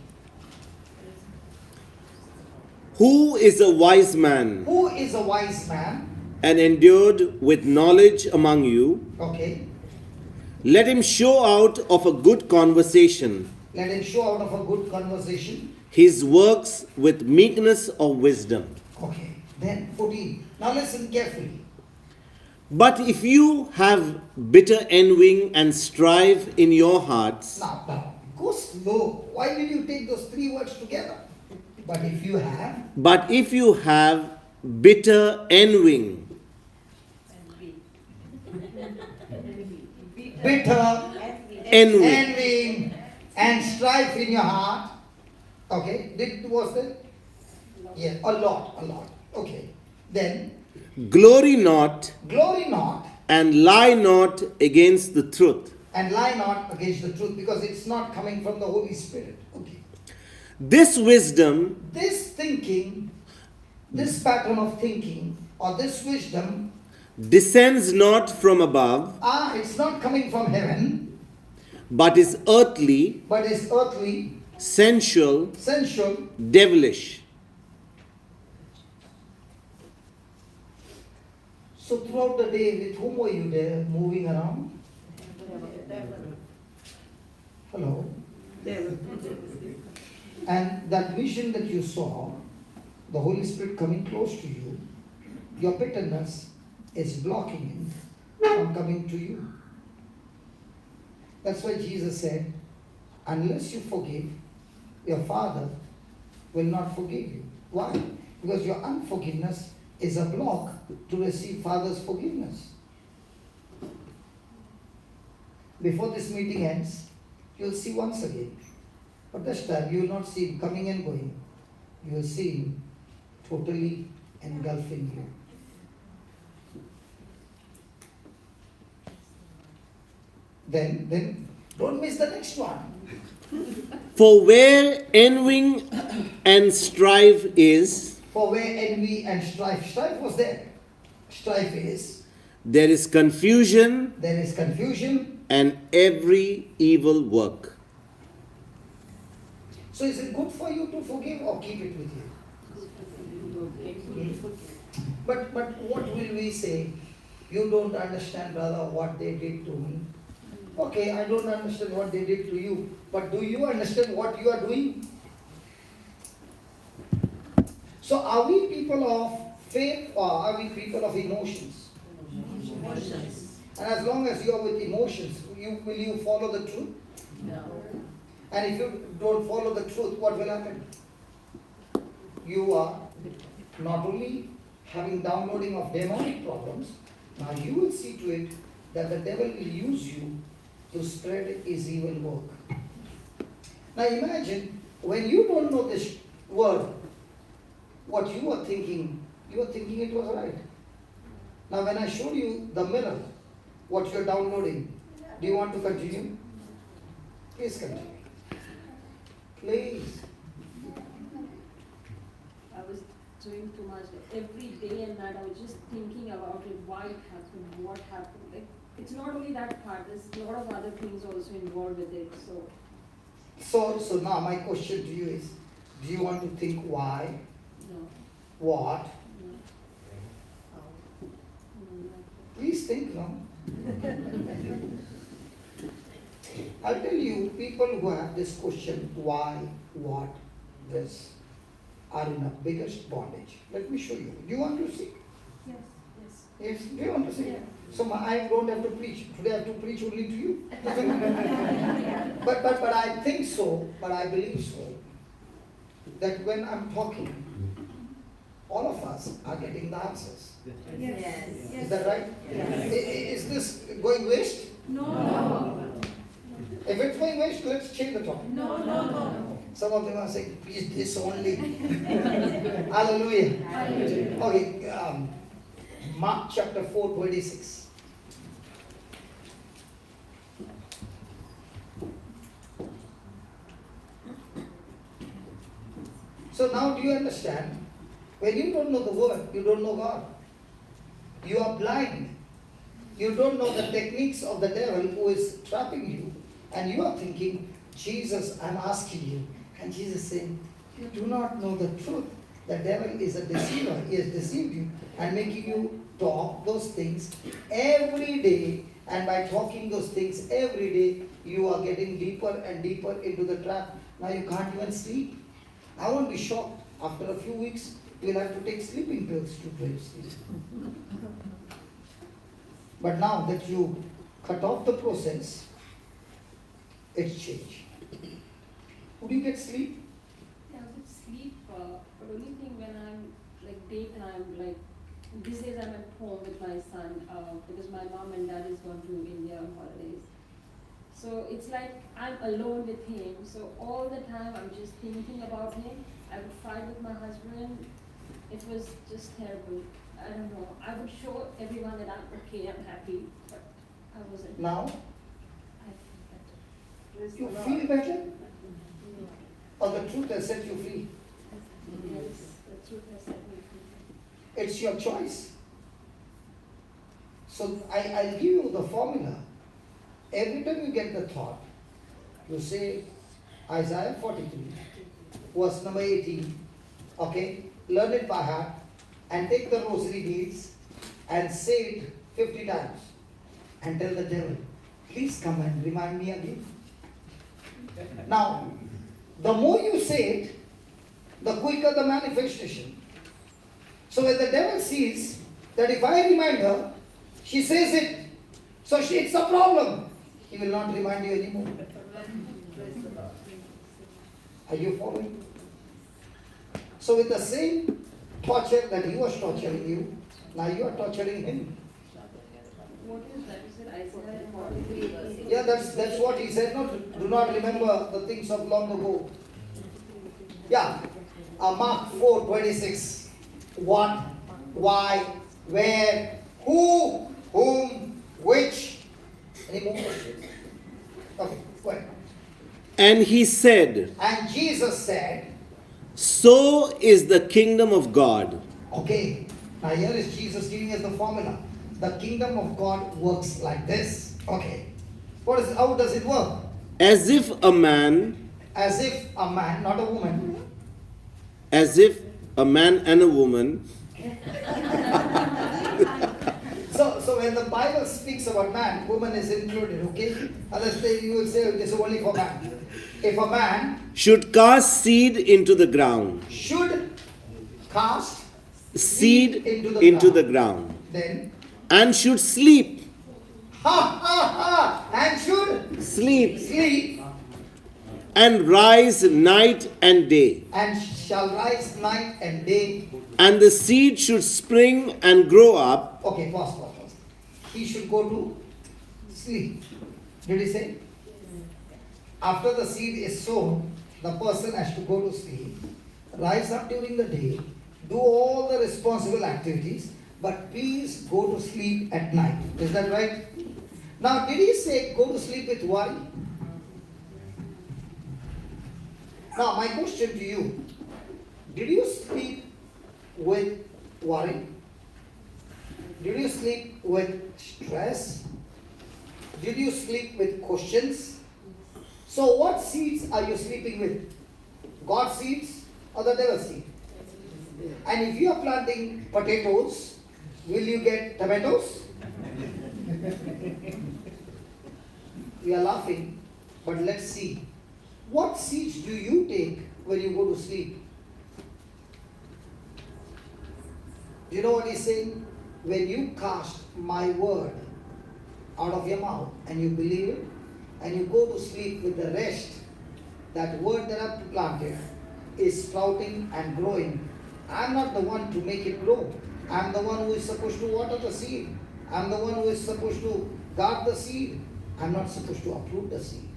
Who is a wise man Who is a wise man? and endued with knowledge among you? Okay. Let him show out of a good conversation Let him show out of a good conversation. his works with meekness of wisdom. Okay. Then 14. Now listen carefully. But if you have bitter envying and strife in your hearts, Now, go slow. Why did you take those three words together? But if you have bitter envying bitter, envy. envying, and strife in your heart, okay, was there? Yeah, a lot. Okay. Then, Glory not glory not and lie not against the truth. and lie not against the truth because it's not coming from the Holy Spirit. Okay. This wisdom This thinking, this pattern of thinking, or this wisdom, descends not from above, it's not coming from heaven, but is earthly, but is earthly, sensual, sensual. devilish. So throughout the day, with whom were you there, moving around? Hello? And that vision that you saw, the Holy Spirit coming close to you, your bitterness is blocking it from coming to you. That's why Jesus said, unless you forgive, your Father will not forgive you. Why? Because your unforgiveness is a block to receive Father's forgiveness. Before this meeting ends, you'll see once again. But this time you will not see him coming and going. You will see him totally engulfing you. Then don't miss the next one. For where envying and strife is, For where envy and strife was there. Strife is, there is confusion there is confusion. and every evil work. So is it good for you to forgive or keep it with you? But what will we say? You don't understand, brother, what they did to me. Okay, I don't understand what they did to you. But do you understand what you are doing? So are we people of faith or are we people of emotions? Emotions. And as long as you are with emotions, will you follow the truth? No. And if you don't follow the truth, what will happen? You are not only having downloading of demonic problems, now you will see to it that the devil will use you to spread his evil work. Now imagine, when you don't know this word, what you were thinking it was right. Now when I showed you the mirror, what you're downloading, do you want to continue? Please continue. Please. I was doing too much. Every day and night I was just thinking about it, why it happened, what happened. Like, it's not only that part, there's a lot of other things also involved with it. So now my question to you is, do you want to think why? No. What? No. How? No. Please think, no? I'll tell you, people who have this question, why, what, this, are in a biggest bondage. Let me show you. Do you want to see? Yes. Yes, do you want to see? Yeah. So I don't have to preach. Today I have to preach only to you. but I think so, but I believe so, that when I'm talking, all of us are getting the answers. Yes. Is that right? Yes. Is this going waste? No. If it's going waste, let's change the topic. No. Some of them are saying, please this only. Hallelujah. Okay, Mark chapter 4:26. So now do you understand? When you don't know the word, you don't know God. You are blind. You don't know the techniques of the devil who is trapping you. And you are thinking, Jesus, I'm asking you. And Jesus is saying, you do not know the truth. The devil is a deceiver. He has deceived you and making you talk those things every day. And by talking those things every day, you are getting deeper and deeper into the trap. Now you can't even sleep. I won't be shocked. After a few weeks, you will have to take sleeping pills to try to sleep. But now that you cut off the process, it's changed. Would you get sleep? Yeah, I would sleep, but only thing when I'm like daytime, like these days I'm at home with my son because my mom and dad is gone to India on holidays. So it's like I'm alone with him. So all the time I'm just thinking about him. I would fight with my husband. It was just terrible. I don't know. I would show everyone that I'm okay, I'm happy, but I wasn't. Now, I feel better. you feel better? Or the truth has set you free? Yes, the truth has set me free. It's your choice. So I'll give you the formula. Every time you get the thought, you say Isaiah 43, verse number 18, okay? Learn it by heart and take the rosary beads and say it 50 times and tell the devil, please come and remind me again. Now, the more you say it, the quicker the manifestation. So when the devil sees that if I remind her, she says it, so it's a problem. He will not remind you anymore. Are you following? So with the same torture that he was torturing you, now you are torturing him. What is that? You said Isaiah 43 verse 8. Yeah, that's what he said. No, do not remember the things of long ago. Yeah, Mark 4:26. What, why, where, who, whom, which. Any more questions? Okay, go ahead. And he said, And Jesus said, so is the kingdom of God. okay, now here is Jesus giving us the formula. The kingdom of God works like this. Okay, how does it work? As if a man Not a woman. As if a man and a woman So when the Bible speaks about man, woman is included, okay? Otherwise you will say this is only for man. If a man should cast seed into the ground, should cast seed into the ground, then and should sleep, and should sleep, and rise night and day, and shall rise night and day. and the seed should spring and grow up, Okay, pause. He should go to sleep. Did he say? After the seed is sown, the person has to go to sleep, rise up during the day, do all the responsible activities, but please go to sleep at night. Is that right? Now, did he say go to sleep with worry? Now, my question to you, did you sleep with worry? Did you sleep with stress? Did you sleep with questions? So what seeds are you sleeping with? God's seeds or the devil's seed? And if you are planting potatoes, will you get tomatoes? We are laughing, but let's see. What seeds do you take when you go to sleep? Do you know what he's saying? When you cast my word out of your mouth and you believe it, and you go to sleep with the rest, that word that I've planted is sprouting and growing. I'm not the one to make it grow. I'm the one who is supposed to water the seed. I'm the one who is supposed to guard the seed. I'm not supposed to uproot the seed.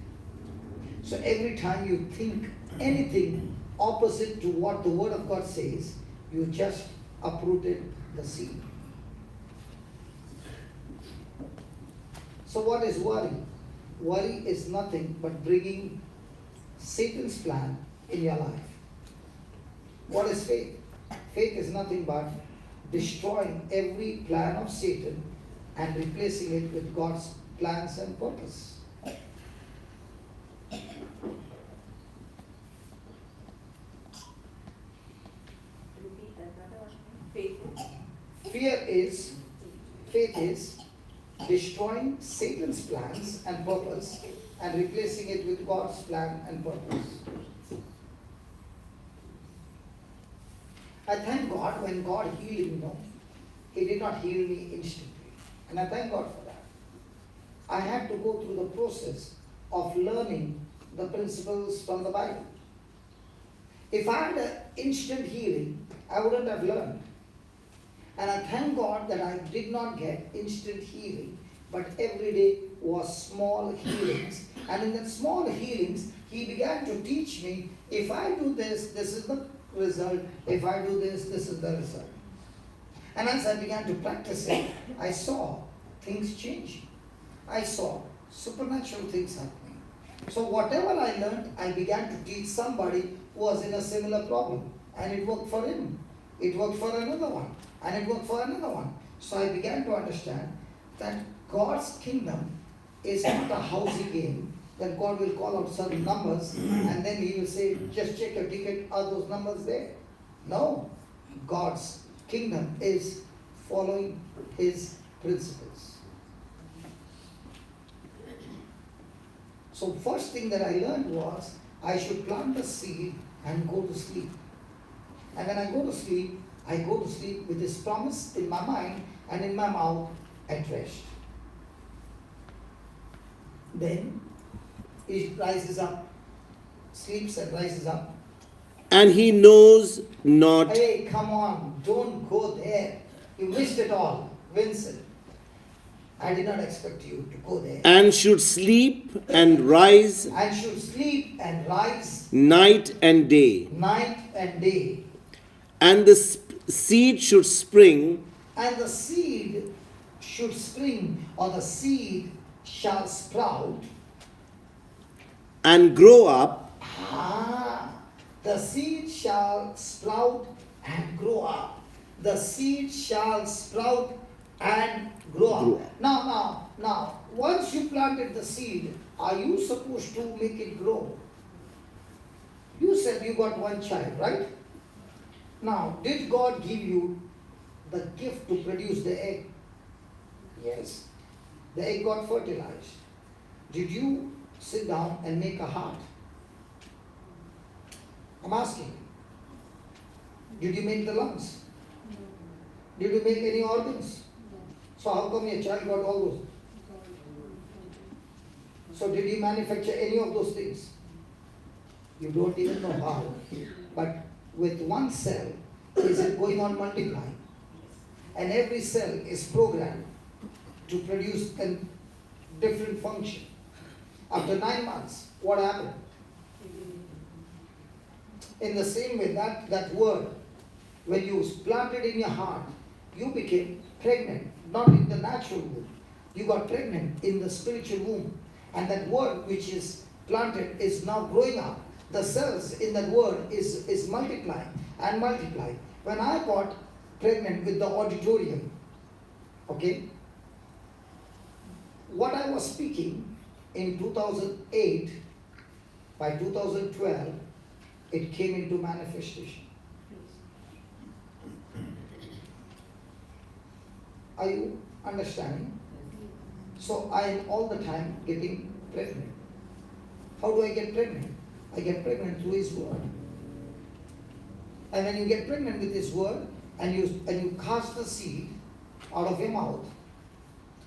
So every time you think anything opposite to what the word of God says, you just uprooted the seed. So what is worry? Worry is nothing but bringing Satan's plan in your life. What is faith? Faith is nothing but destroying every plan of Satan and replacing it with God's plans and purpose. Faith is destroying Satan's plans and purpose and replacing it with God's plan and purpose. I thank God when God healed me, He did not heal me instantly. And I thank God for that. I had to go through the process of learning the principles from the Bible. If I had an instant healing, I wouldn't have learned. And I thank God that I did not get instant healing, but every day was small healings. And in that small healings, He began to teach me, if I do this, this is the result. If I do this, this is the result. And as I began to practice it, I saw things changing. I saw supernatural things happening. So whatever I learned, I began to teach somebody who was in a similar problem. And it worked for him. It worked for another one. And it worked for another one. So I began to understand that God's kingdom is not a housey game, that God will call out certain numbers and then He will say, just check your ticket, are those numbers there? No. God's kingdom is following His principles. So first thing that I learned was, I should plant the seed and go to sleep. And when I go to sleep with this promise in my mind and in my mouth at rest. Then it rises up, sleeps and rises up. And he knows not. Hey, come on, don't go there. You missed it all, Vincent. I did not expect you to go there. And should sleep and rise. And should sleep and rise. Night and day. Night and day. And the seed should spring. And the seed should spring, or the seed shall sprout. And grow up. The seed shall sprout and grow up. The seed shall sprout and grow up. Now, once you planted the seed, are you supposed to make it grow? You said you got one child, right? Now, did God give you the gift to produce the egg? Yes. The egg got fertilized. Did you sit down and make a heart? I'm asking. Did you make the lungs? Did you make any organs? So how come your child got all those? So did you manufacture any of those things? You don't even know how. But with one cell, is it going on multiplying? And every cell is programmed to produce a different function. After 9 months, what happened? In the same way, that word, when you planted in your heart, you became pregnant, not in the natural womb. You got pregnant in the spiritual womb. And that word which is planted is now growing up. The cells in that word is multiplying and multiplying. When I got pregnant with the auditorium, okay, what I was speaking in 2008, by 2012, it came into manifestation. Are you understanding? So I am all the time getting pregnant. How do I get pregnant? I get pregnant through His word. And when you get pregnant with His word, and you cast the seed out of your mouth,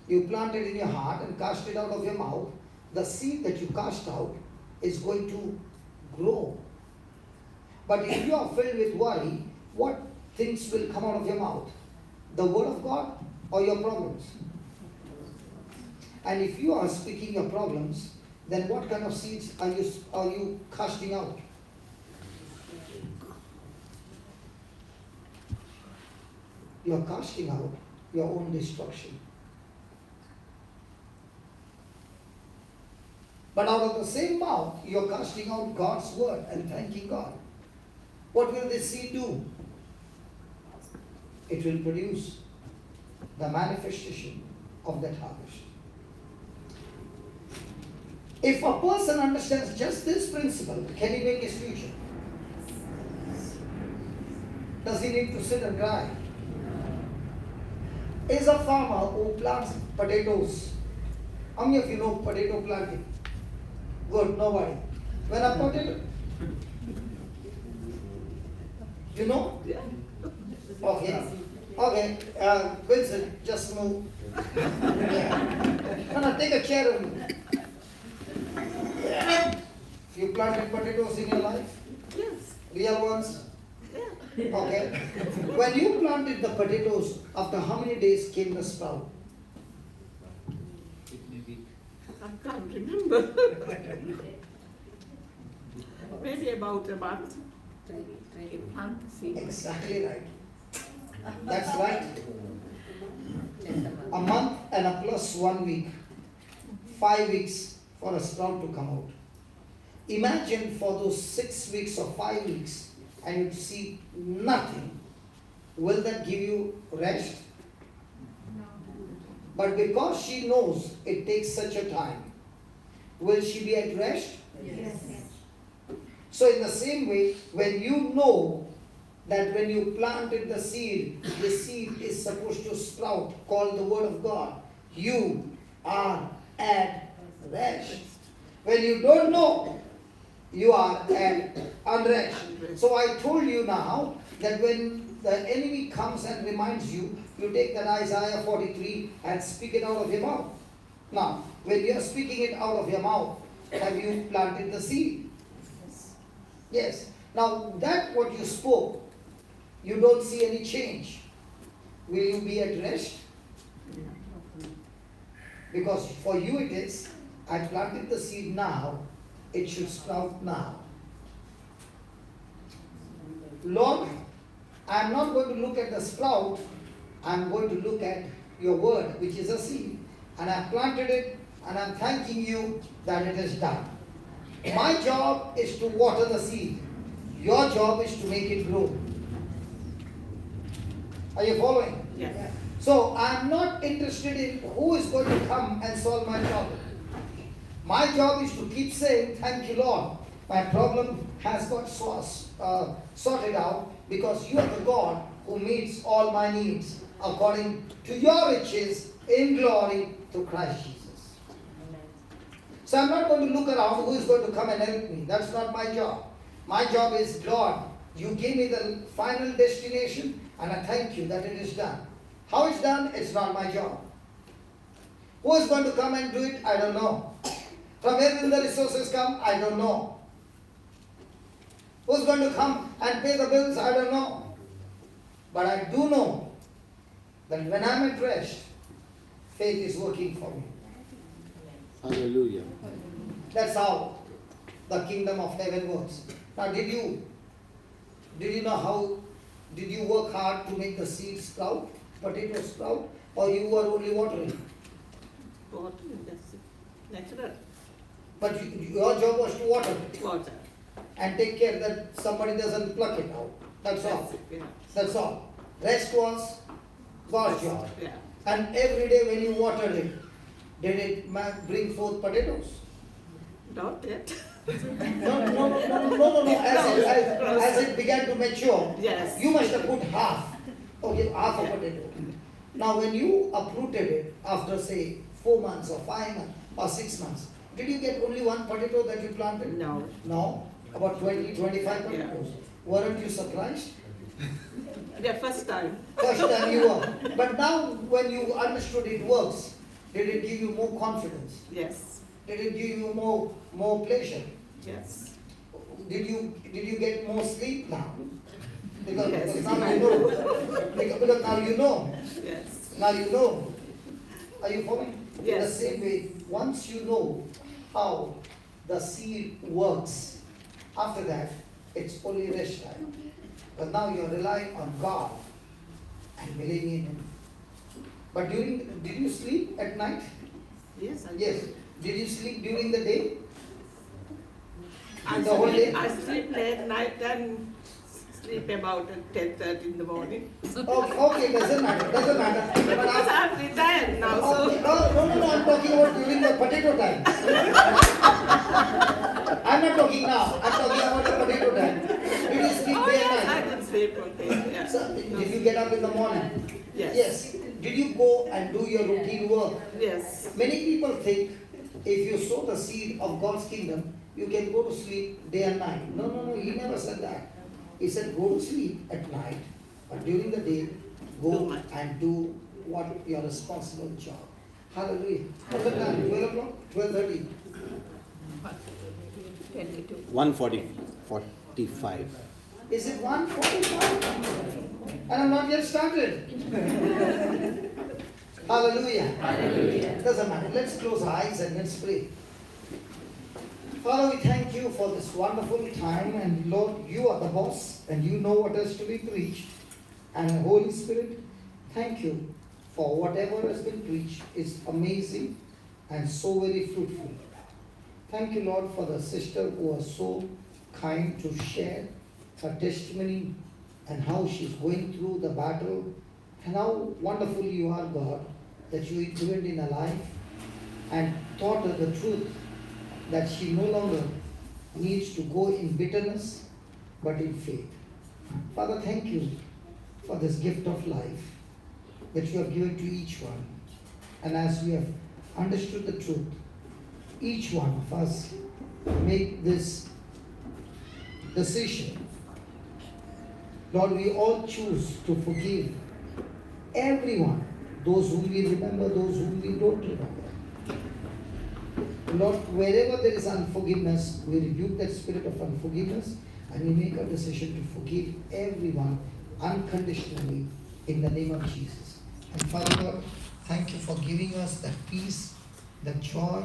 you plant it in your heart and cast it out of your mouth, the seed that you cast out is going to grow. But if you are filled with worry, what things will come out of your mouth? The word of God or your problems? And if you are speaking your problems, then what kind of seeds are you casting out? You are casting out your own destruction. But out of the same mouth, you are casting out God's word and thanking God. What will this seed do? It will produce the manifestation of that harvest. If a person understands just this principle, can he make his future? Does he need to sit and cry? Is a farmer who plants potatoes. How many of you know potato planting? Good, nobody. When a potato, you know? Okay. Okay, Vincent, just move. Yeah. No, take a chair and yeah. You planted potatoes in your life? Yes. Real ones? Yeah. Okay. When you planted the potatoes, after how many days came the sprout? I can't remember. Maybe about a month. Exactly right. That's right. A month and a plus 1 week. 5 weeks for a sprout to come out. Imagine for those 6 weeks or 5 weeks and you see nothing. Will that give you rest? But because she knows it takes such a time, will she be at rest? Yes. So in the same way, when you know that when you planted the seed is supposed to sprout, called the word of God, you are at rest. When you don't know, you are at unrest. So I told you now that when the enemy comes and reminds you, you take that Isaiah 43 and speak it out of your mouth. Now, when you are speaking it out of your mouth, have you planted the seed? Yes. Now, that what you spoke, you don't see any change. Will you be at rest? Because for you it is, I planted the seed now, it should sprout now. Lord, I am not going to look at the sprout, I am going to look at your word, which is a seed. And I planted it, and I am thanking you that it is done. My job is to water the seed. Your job is to make it grow. Are you following? Yes. So I am not interested in who is going to come and solve my problem. My job is to keep saying, thank you, Lord. My problem has got sorted out because you are the God who meets all my needs according to your riches in glory through Christ Jesus. So I'm not going to look around who is going to come and help me. That's not my job. My job is, Lord, you gave me the final destination and I thank you that it is done. How it's done, it's not my job. Who is going to come and do it? I don't know. From where will the resources come? I don't know. Who's going to come and pay the bills? I don't know. But I do know that when I'm at rest, faith is working for me. Hallelujah. That's how the kingdom of heaven works. Now, did you know how? Did you work hard to make the seeds sprout, potatoes sprout, or you were only watering? Water, that's it. Natural But your job was to water it water. and take care that somebody doesn't pluck it out. That's all. That's it, yeah. That's all. Rest was God's job. Yeah. And every day when you watered it, did it bring forth potatoes? Not yet. No. As it began to mature, Yes. you must have put half a potato. Now, when you uprooted it after, say, 4 months or 5 months or 6 months, did you get only one potato that you planted? No. No, about 20, 25 potatoes. Weren't you surprised? The first time. First time you were. But now, when you understood it works, did it give you more confidence? Yes. Did it give you more pleasure? Yes. Did you get more sleep now? Because, Yes. because now you know. Because now you know. Yes. Now you know. Are you following? Yes. In the same way, once you know how the seed works, after that, it's only rest time. But now you're relying on God and believing in Him. But did you sleep at night? Yes. Yes. Did you sleep during the day? I The whole day? sleep late night and sleep about 10:30 in the morning. Okay, doesn't matter. But Because I- I'm retired now, Okay. so No, I'm talking about during the potato time. I'm not talking now. I'm talking about the potato time. Did you sleep day yes, and I night? can sleep okay. Yeah. So, did you get up in the morning? Yes. Did you go and do your routine work? Yes. Many people think if you sow the seed of God's kingdom, you can go to sleep day and night. No. He never said that. He said go to sleep at night, but during the day, go and do what your responsible job. Hallelujah. What's the time? 12 o'clock? 12:30. 1:45. Is it 1:45? And I'm not yet started. Hallelujah. Doesn't matter. Let's close our eyes and let's pray. Father, we thank you for this wonderful time, and Lord, you are the boss and you know what is to be preached. And Holy Spirit, thank you for whatever has been preached is amazing and so very fruitful. Thank you, Lord, for the sister who was so kind to share her testimony and how she's going through the battle and how wonderful you are, God, that you intervened in her life and taught her the truth that she no longer needs to go in bitterness but in faith. Father, thank you for this gift of life that you have given to each one. And as we have understood the truth, each one of us make this decision. Lord, we all choose to forgive everyone, those whom we remember, those whom we don't remember. Lord, wherever there is unforgiveness, we rebuke that spirit of unforgiveness and we make a decision to forgive everyone unconditionally in the name of Jesus. And Father God, thank you for giving us that peace, that joy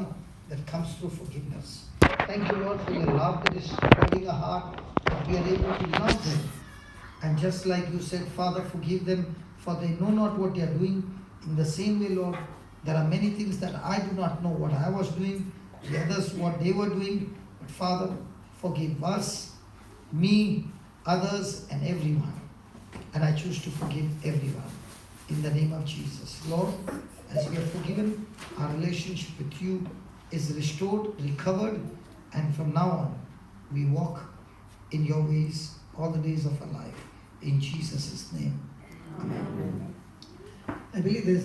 that comes through forgiveness. Thank you, Lord, for your love that is holding our heart, that we are able to love them. And just like you said, Father, forgive them, for they know not what they are doing. In the same way, Lord, there are many things that I do not know what I was doing, the others what they were doing. But Father, forgive us, me, others, and everyone. And I choose to forgive everyone. In the name of Jesus. Lord, as we are forgiven, our relationship with you is restored, recovered, and from now on, we walk in your ways all the days of our life. In Jesus' name. Amen. I believe this.